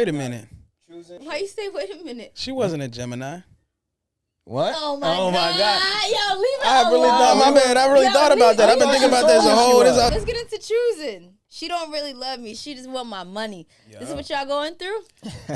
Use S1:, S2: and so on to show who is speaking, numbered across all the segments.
S1: Wait a minute.
S2: Why you say wait a minute?
S1: She wasn't a Gemini.
S3: What?
S2: Oh my God. Yo, leave it
S1: I
S2: alone.
S1: really thought, my bad. I really thought about that. I've been thinking about this a whole.
S2: Let's get into choosing. She don't really love me. She just want my money.
S1: Yeah.
S2: This is what y'all going through?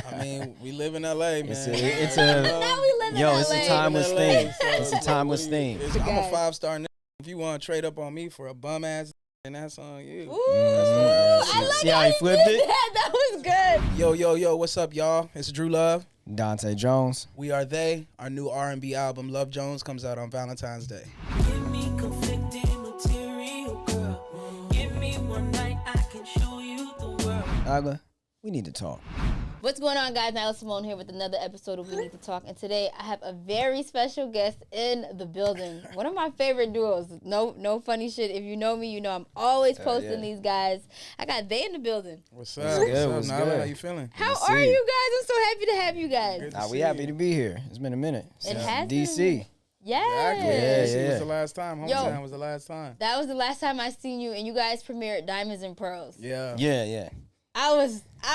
S1: I mean, we live in L.A., man.
S3: It's
S2: Now we live in LA.
S3: it's a timeless thing. It's a timeless thing.
S1: I'm a 5-star nigga. If you want to trade up on me for a bum ass, and that's on you.
S2: Ooh, I like
S3: See how he flipped it?
S2: That was good.
S1: Yo, what's up, y'all? It's Drew Love.
S3: Dante Jones.
S1: We Are They. Our new R&B album, Love Jones, comes out on Valentine's Day.
S4: Give me conflicting material, girl. Give me one night, I can show you the world.
S3: Nyla, we need to talk.
S2: What's going on, guys? Nyla Symone here with another episode of We Need to Talk. And today I have a very special guest in the building. One of my favorite duos. No funny shit. If you know me, you know I'm always posting these guys. I got they in the building.
S1: What's up?
S3: What's
S1: Nyla?
S3: good?
S1: How you feeling?
S2: How
S3: to see
S2: are
S3: you.
S2: you guys? I'm so happy to have you guys.
S1: Good to
S3: We
S1: see
S3: happy
S1: you.
S3: to be here. It's been a minute.
S2: It has
S3: DC.
S2: been. Yes.
S1: Exactly.
S3: Yeah,
S1: This
S3: yeah.
S1: was the last time. Hometown was the last time.
S2: That was the last time I seen you, and you guys premiered Diamonds and Pearls.
S1: Yeah.
S3: Yeah.
S2: I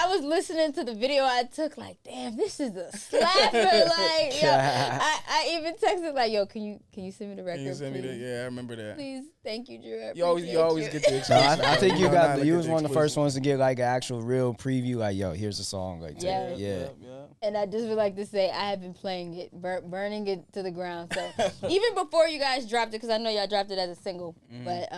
S2: was listening to the video I took, like, damn, this is a slapper. Like, yo, I even texted like, yo, can you send me the record?
S1: Can you send me
S2: please?
S1: that? Yeah, I remember that.
S2: Please, thank you, Drew. I
S1: You always
S2: appreciate
S1: get the
S3: No,
S1: exclusive.
S3: I think you got.
S1: Nyla
S3: You
S1: get
S3: was
S1: the
S3: one of the first
S1: exclusive.
S3: ones to get like an actual real preview. Like, yo, here's the song. Like,
S2: Yeah.
S3: yeah.
S2: And I just would like to say I have been playing it, burning it to the ground. So even before you guys dropped it, because I know y'all dropped it as a single, but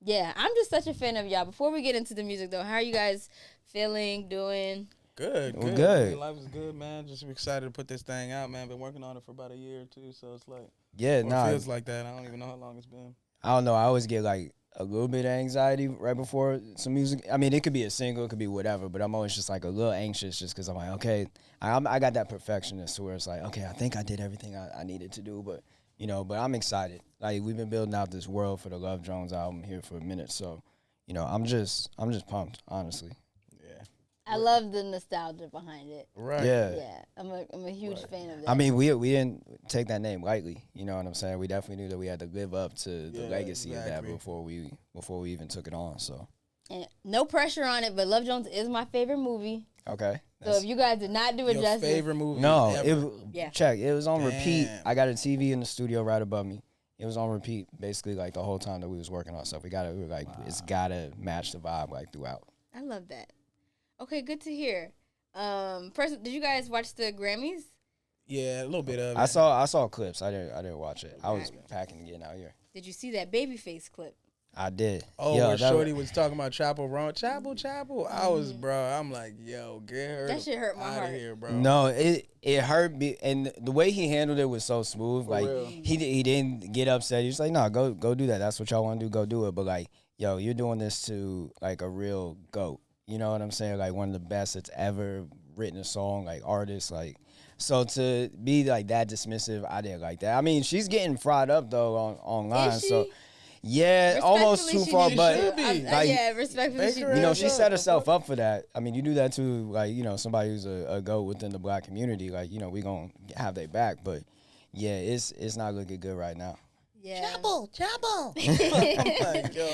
S2: yeah, I'm just such a fan of y'all. Before we get into the music though, how are you guys feeling, doing?
S1: Good.
S3: Well, good.
S1: Life is good, man. Just excited to put this thing out, man. Been working on it for about a year or two, so it's like,
S3: Yeah,
S1: or
S3: nah.
S1: it feels like that. I don't even know how long it's been.
S3: I don't know. I always get like a little bit of anxiety right before some music. I mean, it could be a single, it could be whatever, but I'm always just like a little anxious just because I'm like, okay, I got that perfectionist where it's like, okay, I think I did everything I needed to do, but but I'm excited. Like, we've been building out this world for the Love Jones album here for a minute, so I'm just pumped, honestly.
S1: Yeah.
S2: I love the nostalgia behind it.
S1: Right.
S2: Yeah, I'm a huge fan of that.
S3: I mean, we didn't take that name lightly. You know what I'm saying? We definitely knew that we had to live up to the legacy of that before we even took it on. So,
S2: and no pressure on it, but Love Jones is my favorite movie.
S3: okay.
S2: So if you guys did not do it
S1: Your
S2: justice,
S1: favorite movie?
S3: No,
S1: ever?
S3: check. It was on repeat.
S1: Damn.
S3: I got a TV in the studio right above me. It was on repeat basically like the whole time that we was working on stuff. We were like, it's gotta match the vibe like throughout.
S2: I love that. Okay, good to hear. First, did you guys watch the Grammys?
S1: Yeah, a little bit of it.
S3: I saw clips. I didn't watch it. I was packing to get out here.
S2: Did you see that Babyface clip?
S3: I did.
S1: Oh,
S3: Yo,
S1: where
S3: that
S1: Shorty was talking about Chapel. I'm like, yo, get her
S2: That shit hurt my
S1: out
S2: heart.
S1: of here, bro.
S3: No, it hurt me, and the way he handled it was so smooth.
S1: For
S3: like
S1: real.
S3: he didn't get upset. He was like, "No, go do that. That's what y'all want to do. Go do it." But like, yo, you're doing this to like a real GOAT. You know what I'm saying? Like one of the best that's ever written a song, like artist, like. So to be like that dismissive, I didn't like that. I mean, she's getting fried up though online.
S2: Is she?
S3: So yeah, almost too far, but
S1: should be.
S3: like,
S2: yeah, respectfully,
S1: Make
S2: she
S1: her
S2: did.
S3: she set herself up for that. I mean, you do that to like, somebody who's a GOAT within the black community. Like, we gonna have their back, but yeah, it's not looking good right now.
S2: Yeah.
S1: I'm like, yo,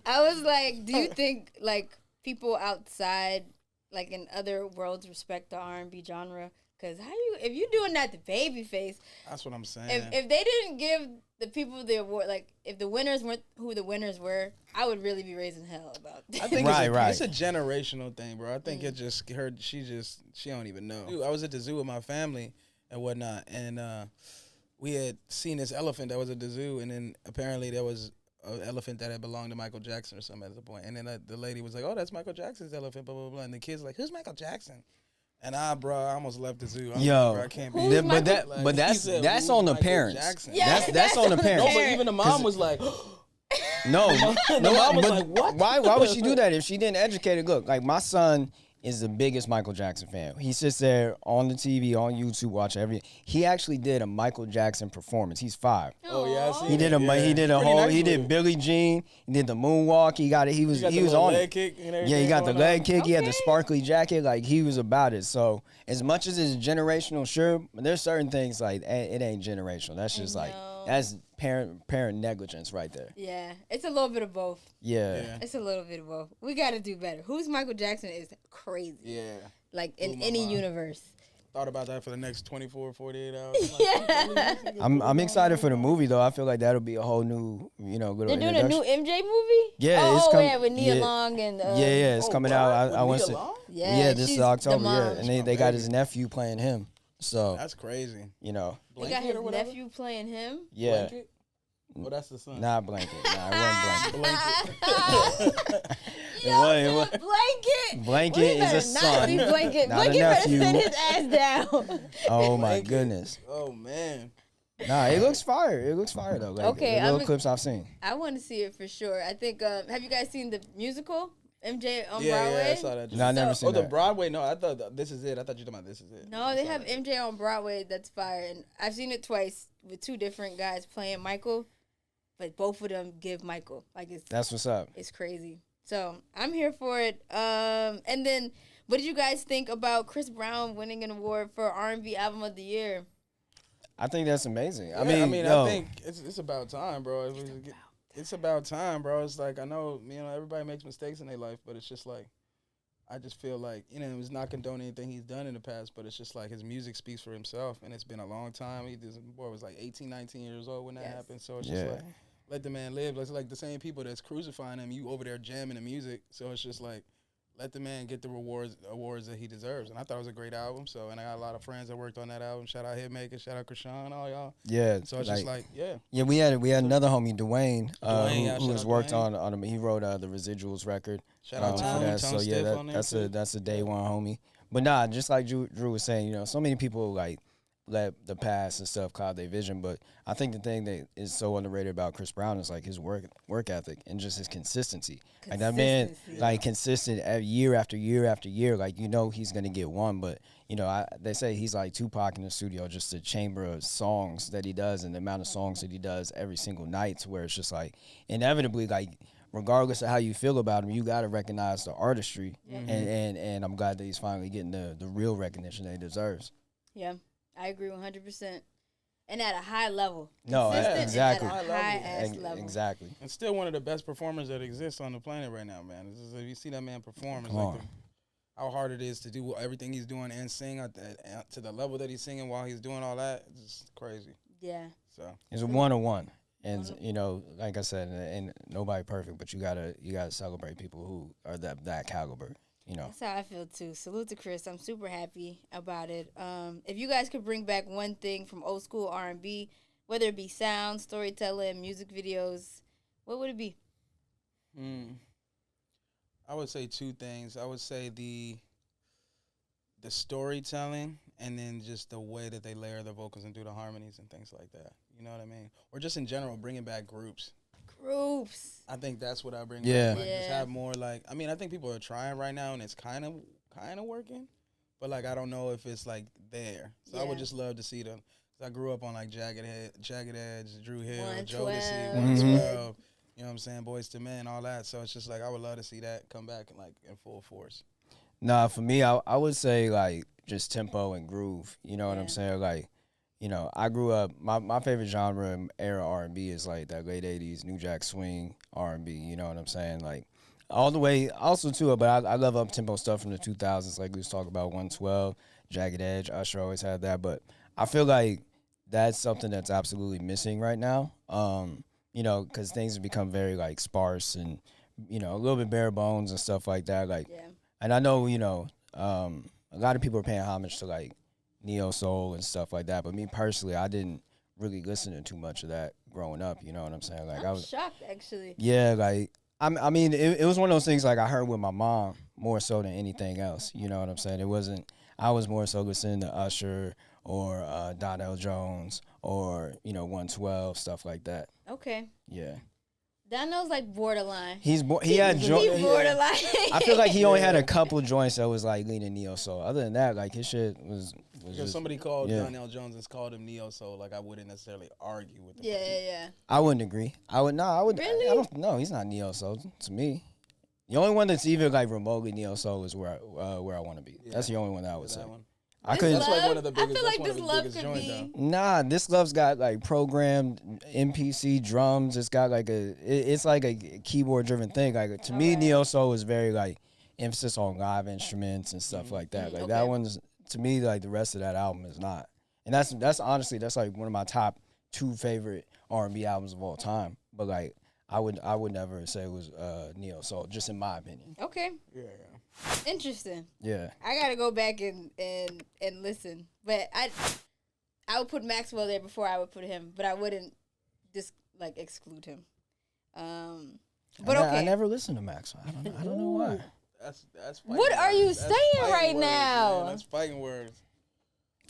S2: I was like, do you think like people outside, like in other worlds, respect the R&B genre? Because if you doing that to Babyface,
S1: that's what I'm saying.
S2: if they didn't give the people the award, like if the winners weren't who the winners were, I would really be raising hell about that.
S1: I think
S3: Right.
S1: it's a generational thing, bro. I think it just her. She don't even know. Dude, I was at the zoo with my family and whatnot, and we had seen this elephant that was at the zoo, and then apparently there was an elephant that had belonged to Michael Jackson or something at the point. And then the lady was like, "Oh, that's Michael Jackson's elephant," blah blah blah. And the kid's like, "Who's Michael Jackson?" And bro, I almost left the zoo. I was like, bro, I can't be.
S2: Who's
S3: But that's on the
S1: Michael
S3: parents.
S1: Jackson?
S2: Yeah.
S3: That's on the parents.
S1: No, but even the mom was like,
S3: No,
S1: mom was
S3: but
S1: like, what?
S3: Why would she do that if she didn't educate it? Look, like my son is the biggest Michael Jackson fan. He sits there on the TV, on YouTube, watching everything. He actually did a Michael Jackson performance. He's 5.
S1: "Oh yeah, I see."
S3: He did a
S1: that.
S3: he did a
S1: Pretty
S3: whole
S1: nice
S3: he
S1: with
S3: did
S1: it.
S3: Billie Jean. He did the moonwalk. He got it. He was
S1: got the
S3: on
S1: little
S3: it.
S1: leg kick and
S3: Yeah, he
S1: everything
S3: got the
S1: going
S3: leg
S1: on.
S3: kick. He had the
S2: Okay.
S3: sparkly jacket. Like he was about it. So as much as it's generational, sure, but there's certain things like it ain't generational. That's just like That's parent negligence right there.
S2: Yeah, it's a little bit of both.
S3: Yeah.
S2: It's a little bit of both. We got to do better. Who's Michael Jackson is crazy.
S1: Yeah.
S2: Like in
S1: Blew my
S2: any
S1: mind.
S2: universe.
S1: Thought about that for the next 24, 48 hours.
S2: Yeah.
S3: I'm excited for the movie though. I feel like that'll be a whole new, little
S2: They're doing a new
S3: introduction.
S2: MJ movie?
S3: Yeah, it's coming.
S2: yeah, with Nia Long and
S3: Yeah, it's coming out. I want to. Yeah, this
S2: she's
S3: is October.
S2: the mom.
S3: Yeah, and they got his nephew playing him. So
S1: That's crazy.
S2: He got
S1: Blanket
S2: his
S1: or whatever?
S2: nephew playing him.
S3: yeah,
S1: Blanket? Oh, that's the son.
S3: not blanket. Nah, it wasn't blanket.
S1: Blanket.
S3: It was.
S2: Blanket.
S3: Blanket
S2: We
S3: is
S2: better
S3: a
S2: not
S3: son,
S2: see Blanket.
S3: not a
S2: Blanket better
S3: nephew.
S2: sit his ass down.
S3: Oh my
S1: Blanket.
S3: goodness.
S1: Oh, man.
S3: Nah, it looks fire. It looks fire though. Like,
S2: Okay,
S3: the little
S2: I'm-
S3: clips I've seen.
S2: I want to see it for sure. I think. Have you guys seen the musical MJ on
S1: Yeah,
S2: Broadway?
S1: yeah, I saw that.
S3: No, I never seen
S1: Oh, the
S3: that.
S1: Broadway? No, I thought This Is It. I thought you were talking about This Is It.
S2: No, they have MJ on Broadway. That's fire, and I've seen it twice with two different guys playing Michael, but both of them give Michael like
S3: That's what's up.
S2: it's crazy. So I'm here for it. And then, what did you guys think about Chris Brown winning an award for R&B Album of the Year?
S3: I think that's amazing.
S1: Yeah,
S3: I mean,
S1: I think it's about time, bro. It's about time, bro. It's like, I know, everybody makes mistakes in their life, but it's just like, I just feel like, it's not condoning anything he's done in the past, but it's just like his music speaks for himself, and it's been a long time. This boy was like 18, 19 years old when that happened, so it's just like, let the man live. It's like the same people that's crucifying him, you over there jamming the music, so it's just like, let the man get the awards that he deserves. And I thought it was a great album. So, and I got a lot of friends that worked on that album. Shout out Hitmaker, shout out Krishan, all y'all.
S3: Yeah.
S1: So it's just like, yeah.
S3: Yeah, we had another homie, Dwayne,
S1: yeah,
S3: who
S1: shout
S3: has
S1: out
S3: worked
S1: Dwayne.
S3: on he wrote the Residuals record.
S1: Shout out to
S3: for
S1: homie
S3: that.
S1: Tone
S3: So yeah,
S1: Stiff on there,
S3: that's a day one homie. But nah, just like Drew was saying, so many people like let the past and stuff cloud their vision. But I think the thing that is so underrated about Chris Brown is like his work ethic and just his consistency. Like that man, like consistent year after year after year. Like he's gonna get one, but they say he's like Tupac in the studio, just the chamber of songs that he does and the amount of songs that he does every single night, to where it's just like inevitably like. Regardless of how you feel about him, you gotta recognize the artistry, and I'm glad that he's finally getting the real recognition that he deserves.
S2: Yeah, I agree 100%. And at a high level.
S3: No,
S2: Consistent
S3: exactly.
S2: and at a high-ass level.
S3: Exactly.
S1: And still one of the best performers that exists on the planet right now, man. It's just, if you see that man perform, it's
S3: Come
S1: like
S3: on.
S1: how hard it is to do everything he's doing and sing to the level that he's singing while he's doing all that. It's just crazy.
S2: Yeah.
S1: So
S3: It's a 101. And like I said, and nobody perfect, but you gotta celebrate people who are that caliber.
S2: That's how I feel too. Salute to Chris. I'm super happy about it. If you guys could bring back one thing from old school R&B, whether it be sound, storytelling, music videos, what would it be?
S1: I would say two things. I would say the storytelling, and then just the way that they layer the vocals and do the harmonies and things like that. You know what I mean? Or just in general, bringing back groups.
S2: I
S1: think that's what I bring
S3: Yeah.
S1: back. Like, just have more I think people are trying right now, and it's kind of working. But like, I don't know if it's like there. So I would just love to see them. 'Cause I grew up on like Jagged Edge, Drew Hill,
S2: 112.
S1: Jodeci, 112. You know what I'm saying? Boys to Men, all that. So it's just like I would love to see that come back in full force.
S3: Nah, for me, I would say like just tempo and groove. You know what I'm saying? Like, I grew up. My favorite genre and era R&B is like that late '80s New Jack Swing R&B. You know what I'm saying? Like all the way. Also too, but I love up tempo stuff from the 2000s. Like we was talking about 112, Jagged Edge. Usher always had that, but I feel like that's something that's absolutely missing right now. Because things have become very like sparse and a little bit bare bones and stuff like that. Like.
S2: Yeah.
S3: And I know, a lot of people are paying homage to like neo soul and stuff like that. But me personally, I didn't really listen to too much of that growing up. You know what I'm saying? Like
S2: I was shocked actually.
S3: Yeah, like I mean, it was one of those things like I heard with my mom more so than anything else. You know what I'm saying? It wasn't. I was more so listening to Usher or Chapell Jones or 112 stuff like that.
S2: Okay.
S3: Yeah.
S2: Donnell's like borderline.
S3: He had
S2: borderline.
S3: I feel like he only had a couple joints that was like leaning neo soul. Other than that, like his shit was
S1: Because
S3: just,
S1: somebody called Chapell Jones and called him neo soul, like I wouldn't necessarily argue with him.
S2: Yeah.
S3: I wouldn't agree. I would
S2: Really?
S3: I don't know. He's not neo soul to me. The only one that's even like remotely neo soul is where I want to be.
S1: Yeah.
S3: That's the only one that I would say.
S1: That one.
S3: I couldn't.
S1: That's like one of the biggest.
S2: I feel like
S1: that's
S2: this
S1: one of
S2: love
S1: his
S2: could
S1: biggest
S2: be.
S1: joint, though.
S3: Nah, this love's got like programmed MPC drums. It's got like it's like a keyboard driven thing. Like to me,
S2: Alright.
S3: neo soul is very like emphasis on live instruments and stuff like that. Like that
S2: okay.
S3: one's to me like the rest of that album is not. And that's honestly that's like one of my top 2 favorite R&B albums of all time. But like I would never say it was neo soul, just in my opinion.
S2: Okay.
S1: Yeah.
S2: Interesting.
S3: Yeah.
S2: I gotta go back and listen. But I would put Maxwell there before I would put him, but I wouldn't just like exclude him. But okay.
S3: I never listened to Max. I don't know why.
S1: That's
S2: What are you saying right
S1: words,
S2: now?
S1: Man. That's fighting words.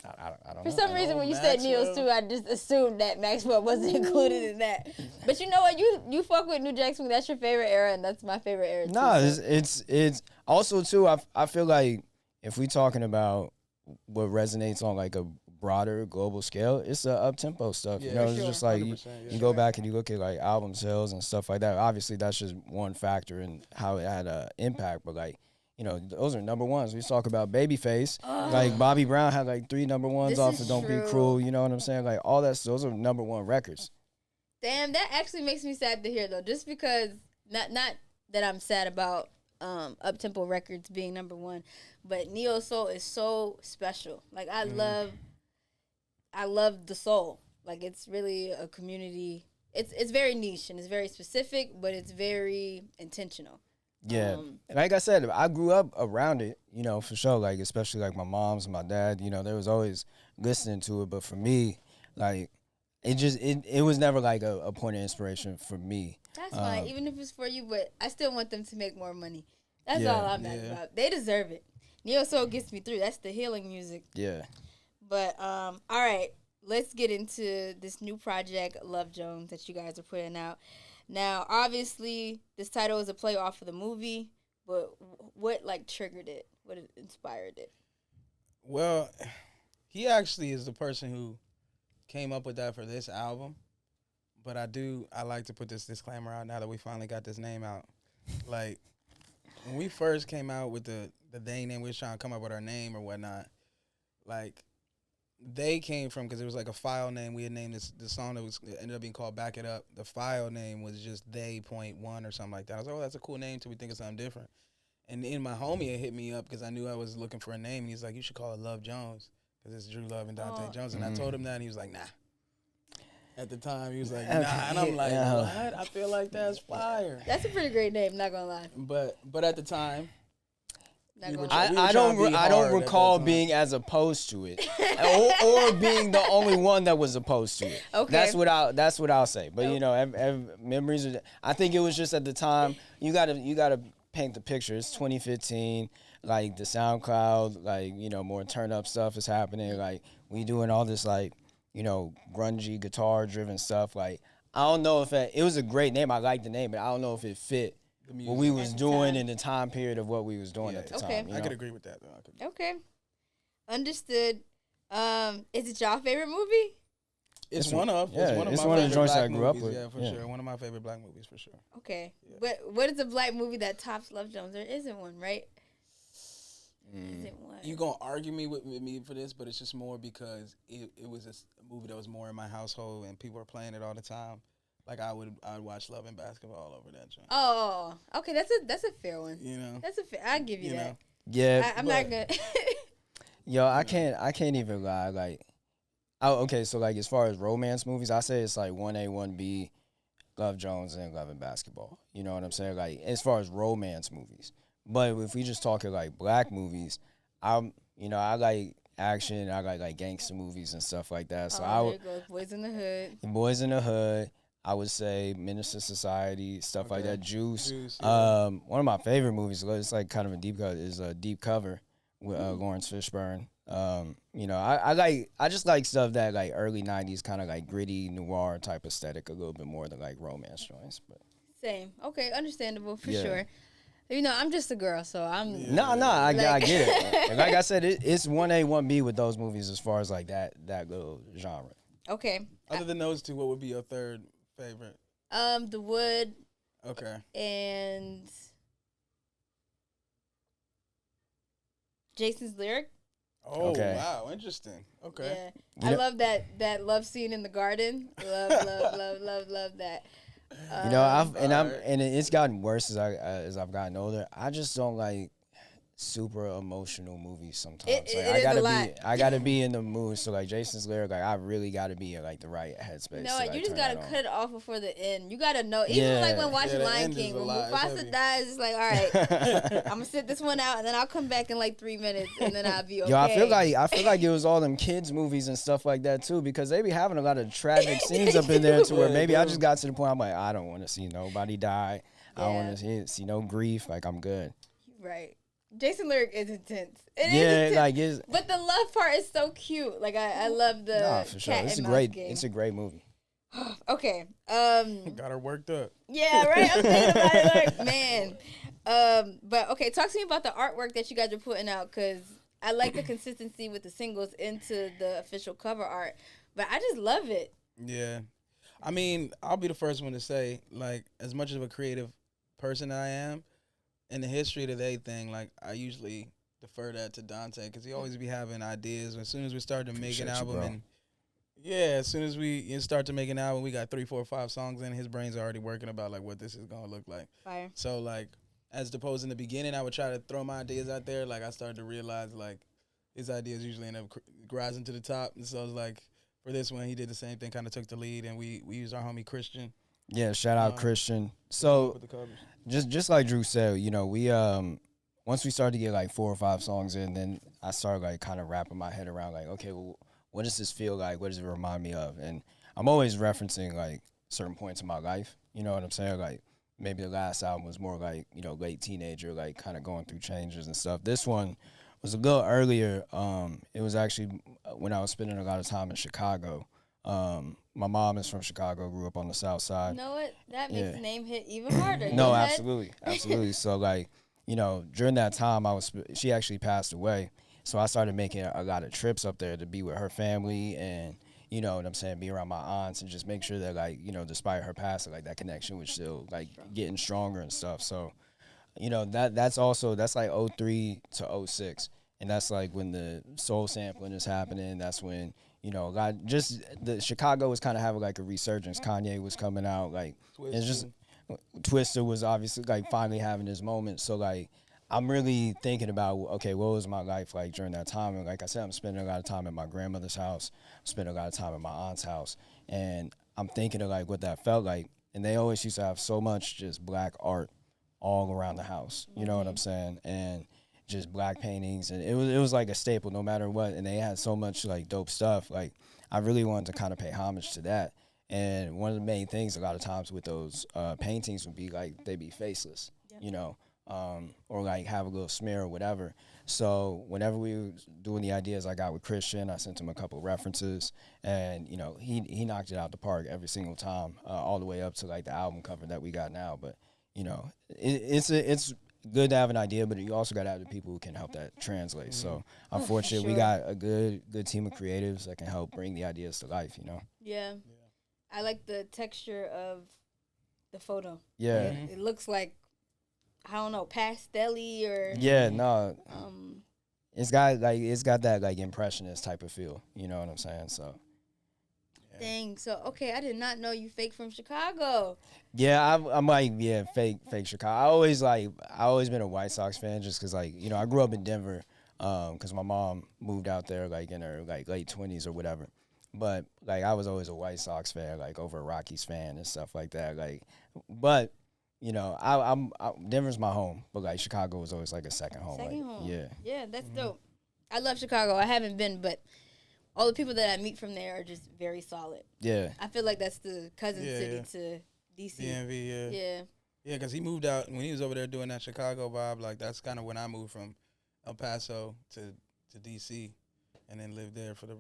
S3: I don't
S2: For
S3: know.
S2: some reason, when you said
S1: Maxwell.
S2: Neos too, I just assumed that Maxwell wasn't included in that. But you know what? You fuck with New Jack Swing. That's your favorite era, and that's my favorite era too.
S3: No,
S2: so.
S3: it's also too. I feel like if we talking about what resonates on like a broader global scale, it's the up tempo stuff.
S1: Yeah,
S3: you know,
S1: for
S3: it's
S1: sure.
S3: just like
S1: 100%, yeah.
S3: you go back and you look at like album sales and stuff like that. Obviously, that's just one factor in how it had an impact. But like, you know, those are number ones. We talk about Babyface. Like Bobby Brown had like 3 number ones
S2: This
S3: off
S2: is
S3: of Don't
S2: true.
S3: Be Cruel. You know what I'm saying? Like all that. Those are number 1 records.
S2: Damn, that actually makes me sad to hear though. Just because not that I'm sad about up tempo records being number 1, but neo soul is so special. Like I love the soul. Like it's really a community. It's very niche and it's very specific, but it's very intentional.
S3: Yeah, like I said, I grew up around it, you know, for sure. Like especially like my mom's and my dad, you know, they was always listening to it. But for me, like it was never like a point of inspiration for me.
S2: That's fine, even if it's for you, but I still want them to make more money. That's
S3: Yeah,
S2: all I'm mad about. They deserve it. Neo soul gets me through. That's the healing music.
S3: Yeah,
S2: But all right, let's get into this new project, Love Jones, that you guys are putting out. Now, obviously, this title is a play off of the movie, but what like triggered it? What inspired it?
S1: Well, he actually is the person who came up with that for this album. But I like to put this disclaimer out now that we finally got this name out. Like, when we first came out with the dang name, we was trying to come up with our name or whatnot. Like, they came from, because it was like a file name. We had named the song that ended up being called Back It Up. The file name was just They.1 or something like that. I was like, oh, that's a cool name till we think of something different. And then my homie had hit me up because I knew I was looking for a name. And he's like, you should call it Love Jones because it's Drew Love and Dante Jones. And I told him that, and he was like, nah. At the time, he was like, nah. And I'm like, what? I feel like that's fire.
S2: That's a pretty great name, not gonna lie.
S1: But at the time,
S2: Not
S1: We
S2: gonna
S1: were
S2: lie.
S1: trying-
S3: I
S1: to be
S3: don't
S1: hard at
S3: recall
S1: that time.
S3: being as opposed to it, or being the only one that was opposed to it.
S2: Okay.
S3: That's what I'll say. But you know, memories. I think it was just at the time. You gotta paint the picture. It's 2015. Like the SoundCloud, like you know, more turn up stuff is happening. Like we doing all this like you know grungy guitar driven stuff. Like I don't know if it was a great name. I liked the name, but I don't know if it fit what we was
S2: At the
S3: doing
S2: time.
S3: in the time period of what we was doing at the
S2: Okay.
S3: time. You
S1: I
S3: know?
S1: could agree with that, though.
S2: Okay, understood. Is it y'all favorite movie?
S1: It's
S3: It's
S1: one of.
S3: yeah,
S1: it's one of
S3: it's
S1: my
S3: one of the
S1: favorite
S3: joints
S1: black
S3: I grew up
S1: movies,
S3: with.
S1: Yeah, for
S3: Yeah.
S1: sure. One of my favorite black movies, for sure.
S2: Okay, but what is a black movie that tops Love Jones? There isn't one, right? Isn't one.
S1: You gonna argue me with me for this, but it's just more because it was a movie that was more in my household and people were playing it all the time. Like I'd watch Love and Basketball over that joint.
S2: Oh, okay. That's a fair one.
S1: You know.
S2: That's a fair. I give you,
S1: You
S2: that.
S1: know.
S3: Yeah,
S2: I'm not gonna.
S3: yo, I can't even lie. Like, okay, so like as far as romance movies, I say it's like 1A, 1B, Love Jones and Love and Basketball. You know what I'm saying? Like as far as romance movies, but if we just talking like black movies, I like action. I like gangster movies and stuff like that. So I
S2: there
S3: would
S2: it goes. Boys in the Hood.
S3: Boys in the Hood. I would say Minister Society, stuff like that. Juice.
S1: Yeah.
S3: One of my favorite movies, it's like kind of a deep cut, is Deep Cover with Lawrence Fishburne. You know, I just like stuff that like early '90s kind of like gritty noir type aesthetic a little bit more than like romance joints. But
S2: Same. Okay, understandable for
S3: Yeah.
S2: sure. You know, I'm just a girl, so I'm.
S3: no, I
S2: Like-
S3: get it. And like I said, it's 1A, 1B with those movies as far as like that little genre.
S2: Okay.
S1: Other than those two, what would be your third favorite?
S2: The Wood
S1: Okay.
S2: and Jason's Lyric.
S1: Oh,
S3: Okay.
S1: wow. Interesting. Okay.
S2: Yeah. I love that love scene in the garden. Love that.
S3: You know,
S1: Alright.
S3: it's gotten worse as I've gotten older. I just don't like super emotional movies sometimes.
S2: It
S3: I
S2: is a
S3: gotta
S2: lot.
S3: I gotta be in the mood. So like Jason's lyric, like I really gotta be in like the right headspace.
S2: You know
S3: to,
S2: what?
S3: like,
S2: You just
S3: turn
S2: gotta
S3: that on.
S2: cut it off before the end. You gotta know. Even
S3: Yeah.
S2: like when watching
S1: the
S2: Lion
S1: end is
S2: King,
S1: a
S2: when
S1: lot. It's
S2: Mufasa
S1: heavy.
S2: dies, it's like, all right, I'm gonna sit this one out, and then I'll come back in like 3 minutes, and then I'll be okay.
S3: Yo, I feel like it was all them kids movies and stuff like that too, because they be having a lot of tragic scenes up in there to where
S1: Yeah,
S3: maybe
S1: they
S3: I
S1: do.
S3: just got to the point I'm like, I don't want to see nobody die. I don't
S2: Yeah.
S3: want to see no grief. Like I'm good.
S2: Right. Jason lyric is intense. It is
S3: Yeah,
S2: intense.
S3: like it's
S2: But the love part is so cute. Like I love the
S3: nah for sure.
S2: cat
S3: It's a
S2: and
S3: great
S2: mouse game.
S3: it's a great movie.
S2: Okay.
S1: Got her worked up.
S2: Yeah, right. I'm thinking about it like, man. But okay, talk to me about the artwork that you guys are putting out, because I like the consistency with the singles into the official cover art. But I just love it.
S1: Yeah. I mean, I'll be the first one to say, like, as much of a creative person I am, in the history of the day thing, like, I usually defer that to Dante, because he always be having ideas. As soon as we start to make
S3: Appreciate
S1: an
S3: you,
S1: album,
S3: bro.
S1: and yeah, as soon as we start to make an album, we got 3, 4, 5 songs in. His brain's already working about like what this is gonna look like.
S2: Fire.
S1: So like, as opposed in the beginning, I would try to throw my ideas out there. Like I started to realize like his ideas usually end up rising to the top. And so it's like for this one, he did the same thing, kind of took the lead, and we used our homie Christian
S3: Yeah, shout out Christian. So
S1: with the covers.
S3: just like Drew said, you know, we once we started to get like 4 or 5 songs in, then I started like kind of wrapping my head around like, okay, well, what does this feel like? What does it remind me of? And I'm always referencing like certain points in my life. You know what I'm saying? Like maybe the last album was more like, you know, late teenager, like kind of going through changes and stuff. This one was a little earlier. It was actually when I was spending a lot of time in Chicago. My mom is from Chicago, grew up on the South Side.
S2: You know what? That makes
S3: Yeah.
S2: the name hit even harder.
S3: No,
S2: Go ahead.
S3: absolutely. So like, you know, during that time, she actually passed away. So I started making a lot of trips up there to be with her family and, you know what I'm saying, be around my aunts and just make sure that like, you know, despite her passing, like that connection was still like getting stronger and stuff. So, you know, that's like 03 to 06. And that's like when the soul sampling is happening. That's when, you know, the Chicago was kind of having like a resurgence. Kanye was coming out, like, it's just Twister was obviously like finally having his moment. So like, I'm really thinking about, okay, what was my life like during that time? And like I said, I'm spending a lot of time at my grandmother's house. I'm spending a lot of time at my aunt's house. And I'm thinking of like what that felt like. And they always used to have so much just black art all around the house. You know what I'm saying? And just black paintings. And it was like a staple no matter what. And they had so much like dope stuff. Like I really wanted to kind of pay homage to that. And one of the main things a lot of times with those paintings would be like they'd be faceless, you know, or like have a little smear or whatever. So whenever we were doing the ideas I got with Christian, I sent him a couple references, and you know he knocked it out the park every single time, all the way up to like the album cover that we got now. But you know, it's good to have an idea, but you also got to have the people who can help that translate. So I'm fortunate we
S2: sure.
S3: got a good team of creatives that can help bring the ideas to life. You know.
S2: Yeah. I like the texture of the photo.
S3: Yeah.
S2: It looks like, I don't know, pastel-y or
S3: Yeah, no,
S2: um
S3: it's got that like impressionist type of feel. You know what I'm saying? So
S2: thing. So okay, I did not know you fake from Chicago.
S3: yeah, I'm like fake Chicago. I always been a White Sox fan just because like you know I grew up in Denver, because my mom moved out there like in her like late 20s or whatever. But like I was always a White Sox fan, like over a Rockies fan and stuff like that. Like, but you know, I'm Denver's my home, but like Chicago was always like a second home.
S2: Second
S3: like,
S2: home.
S3: Yeah.
S2: Yeah, that's dope. I love Chicago. I haven't been, but all the people that I meet from there are just very solid.
S3: Yeah.
S2: I feel like that's the cousin
S1: Yeah,
S2: city
S1: yeah.
S2: to DC.
S1: DMV, yeah.
S2: Yeah.
S1: Yeah, because he moved out when he was over there doing that Chicago vibe. Like that's kind of when I moved from El Paso to DC, and then lived there for the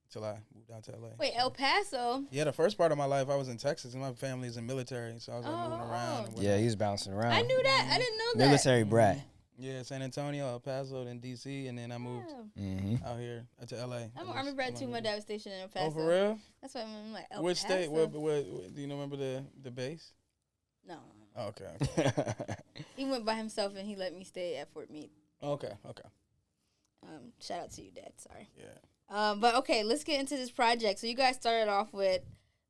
S1: till I moved out to LA.
S2: Wait, El Paso.
S1: Yeah, the first part of my life I was in Texas, and my family's in military, so I was like moving around. And
S3: Yeah,
S1: whatnot.
S3: he was bouncing around.
S2: I knew that. I didn't know that.
S3: Military brat.
S1: Yeah, San Antonio, El Paso, then DC, and then I moved
S2: Oh.
S3: Mm-hmm.
S1: out here to LA.
S2: I'm an Army brat too. My dad was stationed in El Paso.
S1: Oh, for real?
S2: That's why I'm like El
S1: Which
S2: Paso.
S1: state? What, do you remember the base?
S2: No.
S1: Oh, okay.
S2: He went by himself and he let me stay at Fort Meade.
S1: Okay.
S2: Shout out to you, Dad. Sorry.
S1: Yeah.
S2: But okay, let's get into this project. So you guys started off with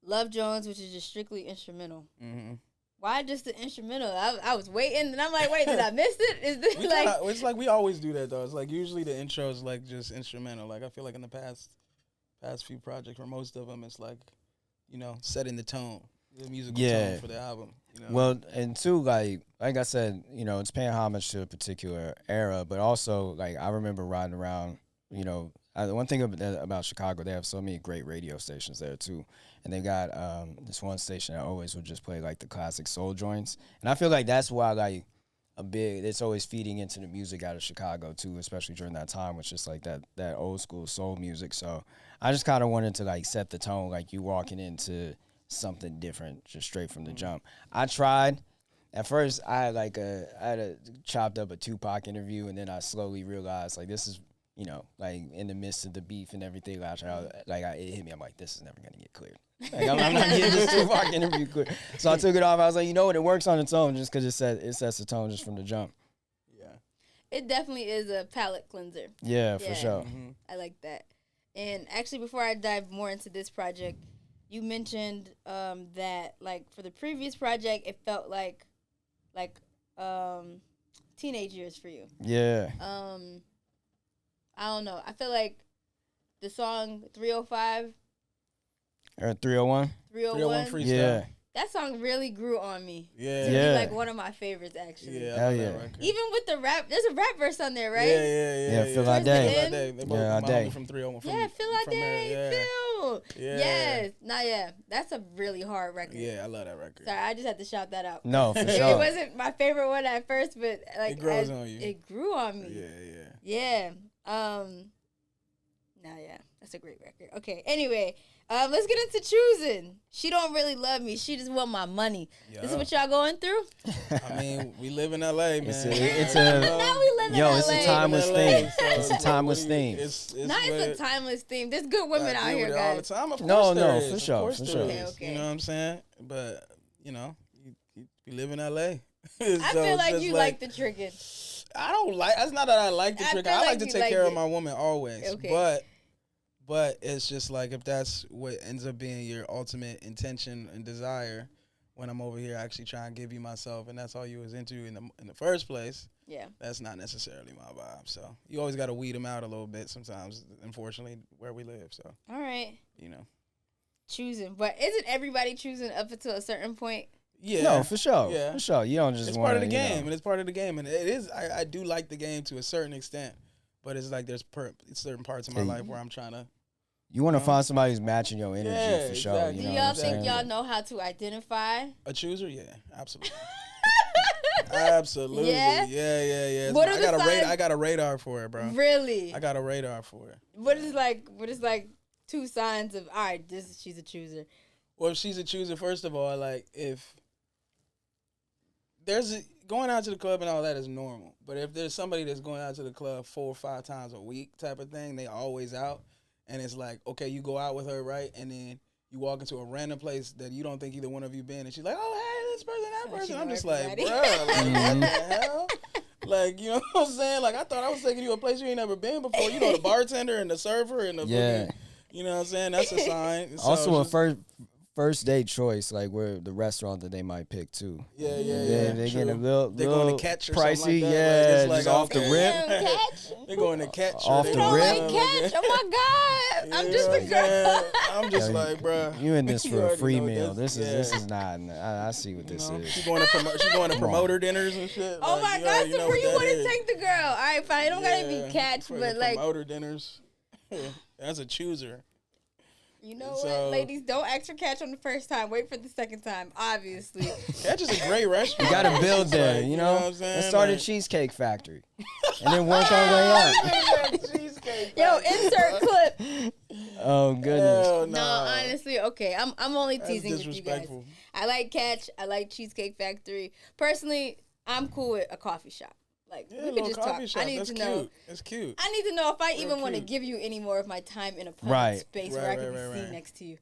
S2: Love Jones, which is just strictly instrumental.
S1: Mm-hmm.
S2: Why just the instrumental? I was waiting, and I'm like, wait, did I miss it? Is this like?
S1: It's like we always do that though. It's like usually the intro is like just instrumental. Like I feel like in the past few projects, for most of them, it's like, setting the tone, the musical tone for the album.
S3: Well, and two, like I said, it's paying homage to a particular era, but also like I remember riding around, one thing about Chicago, they have so many great radio stations there too, and they got this one station that always would just play like the classic soul joints, and I feel like that's why like it's always feeding into the music out of Chicago too, especially during that time, which is like that old school soul music. So I just kind of wanted to like set the tone, like you walking into something different, just straight from the jump. I tried. At first, I had chopped up a Tupac interview, and then I slowly realized like this is. Like in the midst of the beef and everything, it hit me. I'm like, this is never gonna get cleared. Like I'm not getting this Tupac interview cleared. So I took it off. I was like, it works on its own just because it sets the tone just from the jump.
S1: Yeah,
S2: it definitely is a palate cleanser.
S3: Yeah, for sure.
S1: Mm-hmm.
S2: I like that. And actually, before I dive more into this project, you mentioned that like for the previous project, it felt like teenage years for you.
S3: Yeah.
S2: I don't know. I feel like the song 305
S3: or 301.
S2: 301
S1: freestyle.
S3: Yeah.
S2: That song really grew on me.
S1: Yeah.
S2: To be
S3: Yeah.
S2: like one of my favorites, actually.
S1: Yeah. I
S3: Hell
S1: love
S3: yeah.
S1: that record.
S2: Even with the rap, there's a rap verse on there, right?
S1: Yeah.
S3: Feel Like Day.
S2: Towards the end.
S1: They both
S3: Yeah,
S1: my
S3: Day.
S1: homie from 301.
S2: Yeah, Feel Like
S1: from
S2: Day.
S1: there,
S2: Feel.
S1: Yeah.
S2: Yes. Yeah. That's a really hard record.
S1: Yeah, I love that record.
S2: Sorry, I just had to shout that out.
S3: No, for
S2: It
S3: sure.
S2: wasn't my favorite one at first, but like
S1: It grows on you.
S2: It grew on me.
S1: Yeah.
S2: Yeah. That's a great record. Okay. Anyway, let's get into choosing. She don't really love me. She just want my money.
S1: Yeah.
S2: This is what y'all going through?
S1: I mean, we live in LA, man.
S3: It's a
S2: Now we live in LA.
S3: it's a timeless thing. It's a timeless thing.
S1: It's
S2: It's a timeless theme. There's good women out here,
S1: all the
S2: guys.
S1: time. Of
S3: No,
S1: course
S3: no,
S1: there is.
S3: for
S1: Of
S3: sure,
S1: course
S3: for
S1: there
S3: sure.
S1: is.
S2: Okay.
S1: You know what I'm saying? But we live in LA.
S2: I feel like you like the tricking.
S1: I don't like. It's not that I like the
S2: I
S1: trick.
S2: feel
S1: I
S2: like
S1: like to
S2: you
S1: take
S2: like
S1: care of
S2: it.
S1: my woman always.
S2: Okay.
S1: But it's just like if that's what ends up being your ultimate intention and desire, when I'm over here actually trying to give you myself, and that's all you was into in the first place.
S2: Yeah.
S1: That's not necessarily my vibe. So you always got to weed them out a little bit sometimes. Unfortunately, where we live. So
S2: All right. Choosing. But isn't everybody choosing up until a certain point?
S1: Yeah.
S3: No, for sure.
S1: Yeah.
S3: For sure. You don't just
S1: It's
S3: want
S1: part of the game, and it's part of the game, and it is. I do like the game to a certain extent, but it's like there's certain parts of my life where I'm trying to.
S3: You want to find somebody who's matching your energy
S1: Yeah,
S3: for sure.
S1: exactly.
S3: You
S2: Do
S3: know
S2: y'all
S3: what I'm
S2: think
S3: saying?
S2: y'all know how to identify?
S1: A chooser, yeah, absolutely. Absolutely.
S2: Yeah?
S1: Yeah.
S2: What are
S1: I
S2: the
S1: got a
S2: signs?
S1: I got a radar for it, bro.
S2: Really?
S1: I got a radar for it.
S2: What is like two signs of, all right, she's a chooser?
S1: Well, if she's a chooser, first of all, like if going out to the club and all that is normal. But if there's somebody that's going out to the club 4 or 5 times a week type of thing, they always out. And it's like, okay, you go out with her, right? And then you walk into a random place that you don't think either one of you been. And she's like, oh, hey, this person, that
S2: Oh, she
S1: person. I'm
S2: know
S1: just
S2: everybody.
S1: like, bruh, like, what the hell? Like, you know what I'm saying? Like, I thought I was taking you a place you ain't never been before. You know, the bartender and the server and the
S3: Yeah.
S1: fucking, you know what I'm saying? That's a sign. So
S3: Also, a
S1: just-
S3: first date choice, like where the restaurant that they might pick too.
S1: Yeah.
S3: They
S1: true.
S3: getting a little,
S1: They're
S3: little
S1: going to catch or
S3: pricey.
S1: something like that.
S3: Yeah,
S1: Like, it's like,
S3: just off the
S1: okay.
S3: rip.
S2: Damn, catch.
S1: They're going to catch.
S3: Off
S1: or
S3: the
S1: they
S2: You don't
S3: rip.
S2: like
S1: going
S2: catch? Oh my God. I'm
S1: You
S2: just
S1: know
S2: a
S1: what I'm saying?
S2: girl.
S1: I'm just
S3: Yeah,
S1: like, bro.
S3: You in this
S1: You
S3: for a
S1: already
S3: free
S1: know
S3: meal.
S1: this-
S3: This is not. I see what
S1: You
S3: this
S1: know,
S3: is.
S1: She going to promoter dinners and shit.
S2: Oh
S1: like,
S2: my
S1: you
S2: God,
S1: already
S2: so
S1: know
S2: where
S1: what
S2: you
S1: that
S2: want to
S1: is.
S2: take the girl? All right, fine. It don't gotta
S1: Yeah,
S2: be catch,
S1: for
S2: but
S1: the
S2: like,
S1: promoter dinners. That's a chooser.
S2: you know
S1: So-
S2: what, ladies, don't ask for catch on the first time. Wait for the second time, obviously.
S1: Catch is a great restaurant.
S3: You gotta build
S1: It's
S3: there,
S1: like,
S3: you know.
S1: what I'm saying?
S3: Let's start a
S1: Like-
S3: Cheesecake Factory, and then work our way up.
S1: Cheesecake
S2: Yo,
S1: Factory.
S2: insert clip.
S3: Oh goodness.
S1: Hell
S2: No, honestly, okay. I'm only
S1: That's
S2: teasing with you guys.
S1: disrespectful.
S2: I like catch. I like Cheesecake Factory. Personally, I'm cool with a coffee shop. Like
S1: Yeah,
S2: we could
S1: little
S2: just
S1: coffee
S2: talk.
S1: shop.
S2: I need
S1: That's
S2: to
S1: cute.
S2: know.
S1: It's cute.
S2: I need to know if I
S1: Real
S2: even want to
S1: cute.
S2: give you any more of my time in a public
S3: Right.
S2: space
S1: Right,
S2: where I can
S1: right,
S2: be seen
S1: right.
S2: next to you.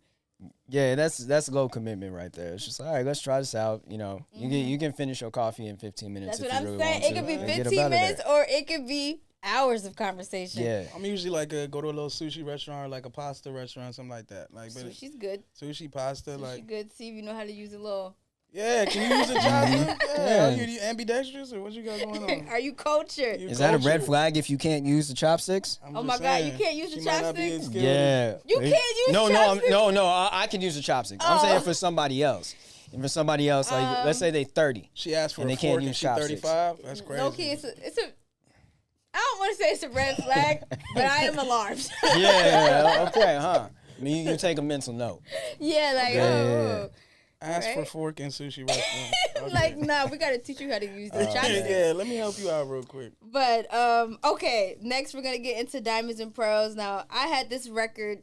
S3: Yeah, that's low commitment right there. It's just all right. Let's try this out. You know, you can finish your coffee in 15 minutes.
S2: That's
S3: if
S2: what
S3: you
S2: I'm
S3: really
S2: saying.
S3: want
S2: It could
S3: to,
S2: be
S3: and get up
S2: 15
S3: out of there.
S2: minutes or it could be hours of conversation.
S3: Yeah.
S1: I'm usually like go to a little sushi restaurant or like a pasta restaurant, something like that. Like, but
S2: Sushi's good.
S1: sushi, pasta,
S2: Sushi
S1: like.
S2: good. See if you know how to use a little.
S1: Yeah, can you use a chopstick? Yeah. Are you ambidextrous or what you got going on?
S2: Are you cultured?
S3: Is that a red flag if you can't use the chopsticks?
S2: Oh my God, you can't use the chopsticks?
S3: Yeah.
S2: You can't use chopsticks?
S3: No, I can use the chopsticks. I'm saying for somebody else. And for somebody else, like let's say they 30.
S1: She asked for
S3: and
S1: a
S3: they can't
S1: fork
S3: use
S1: and she
S3: chopsticks.
S1: 35. That's crazy.
S2: Okay, it's a. I don't want to say it's a red flag, but I am alarmed.
S3: Yeah. Okay. Huh. I mean, you take a mental note.
S2: Yeah, like
S3: Yeah.
S1: Ask for fork and sushi restaurant. Okay.
S2: like nah, we gotta teach you how to use the chopsticks.
S1: Yeah, let me help you out real quick.
S2: But okay, next we're gonna get into Diamonds and Pearls. Now I had this record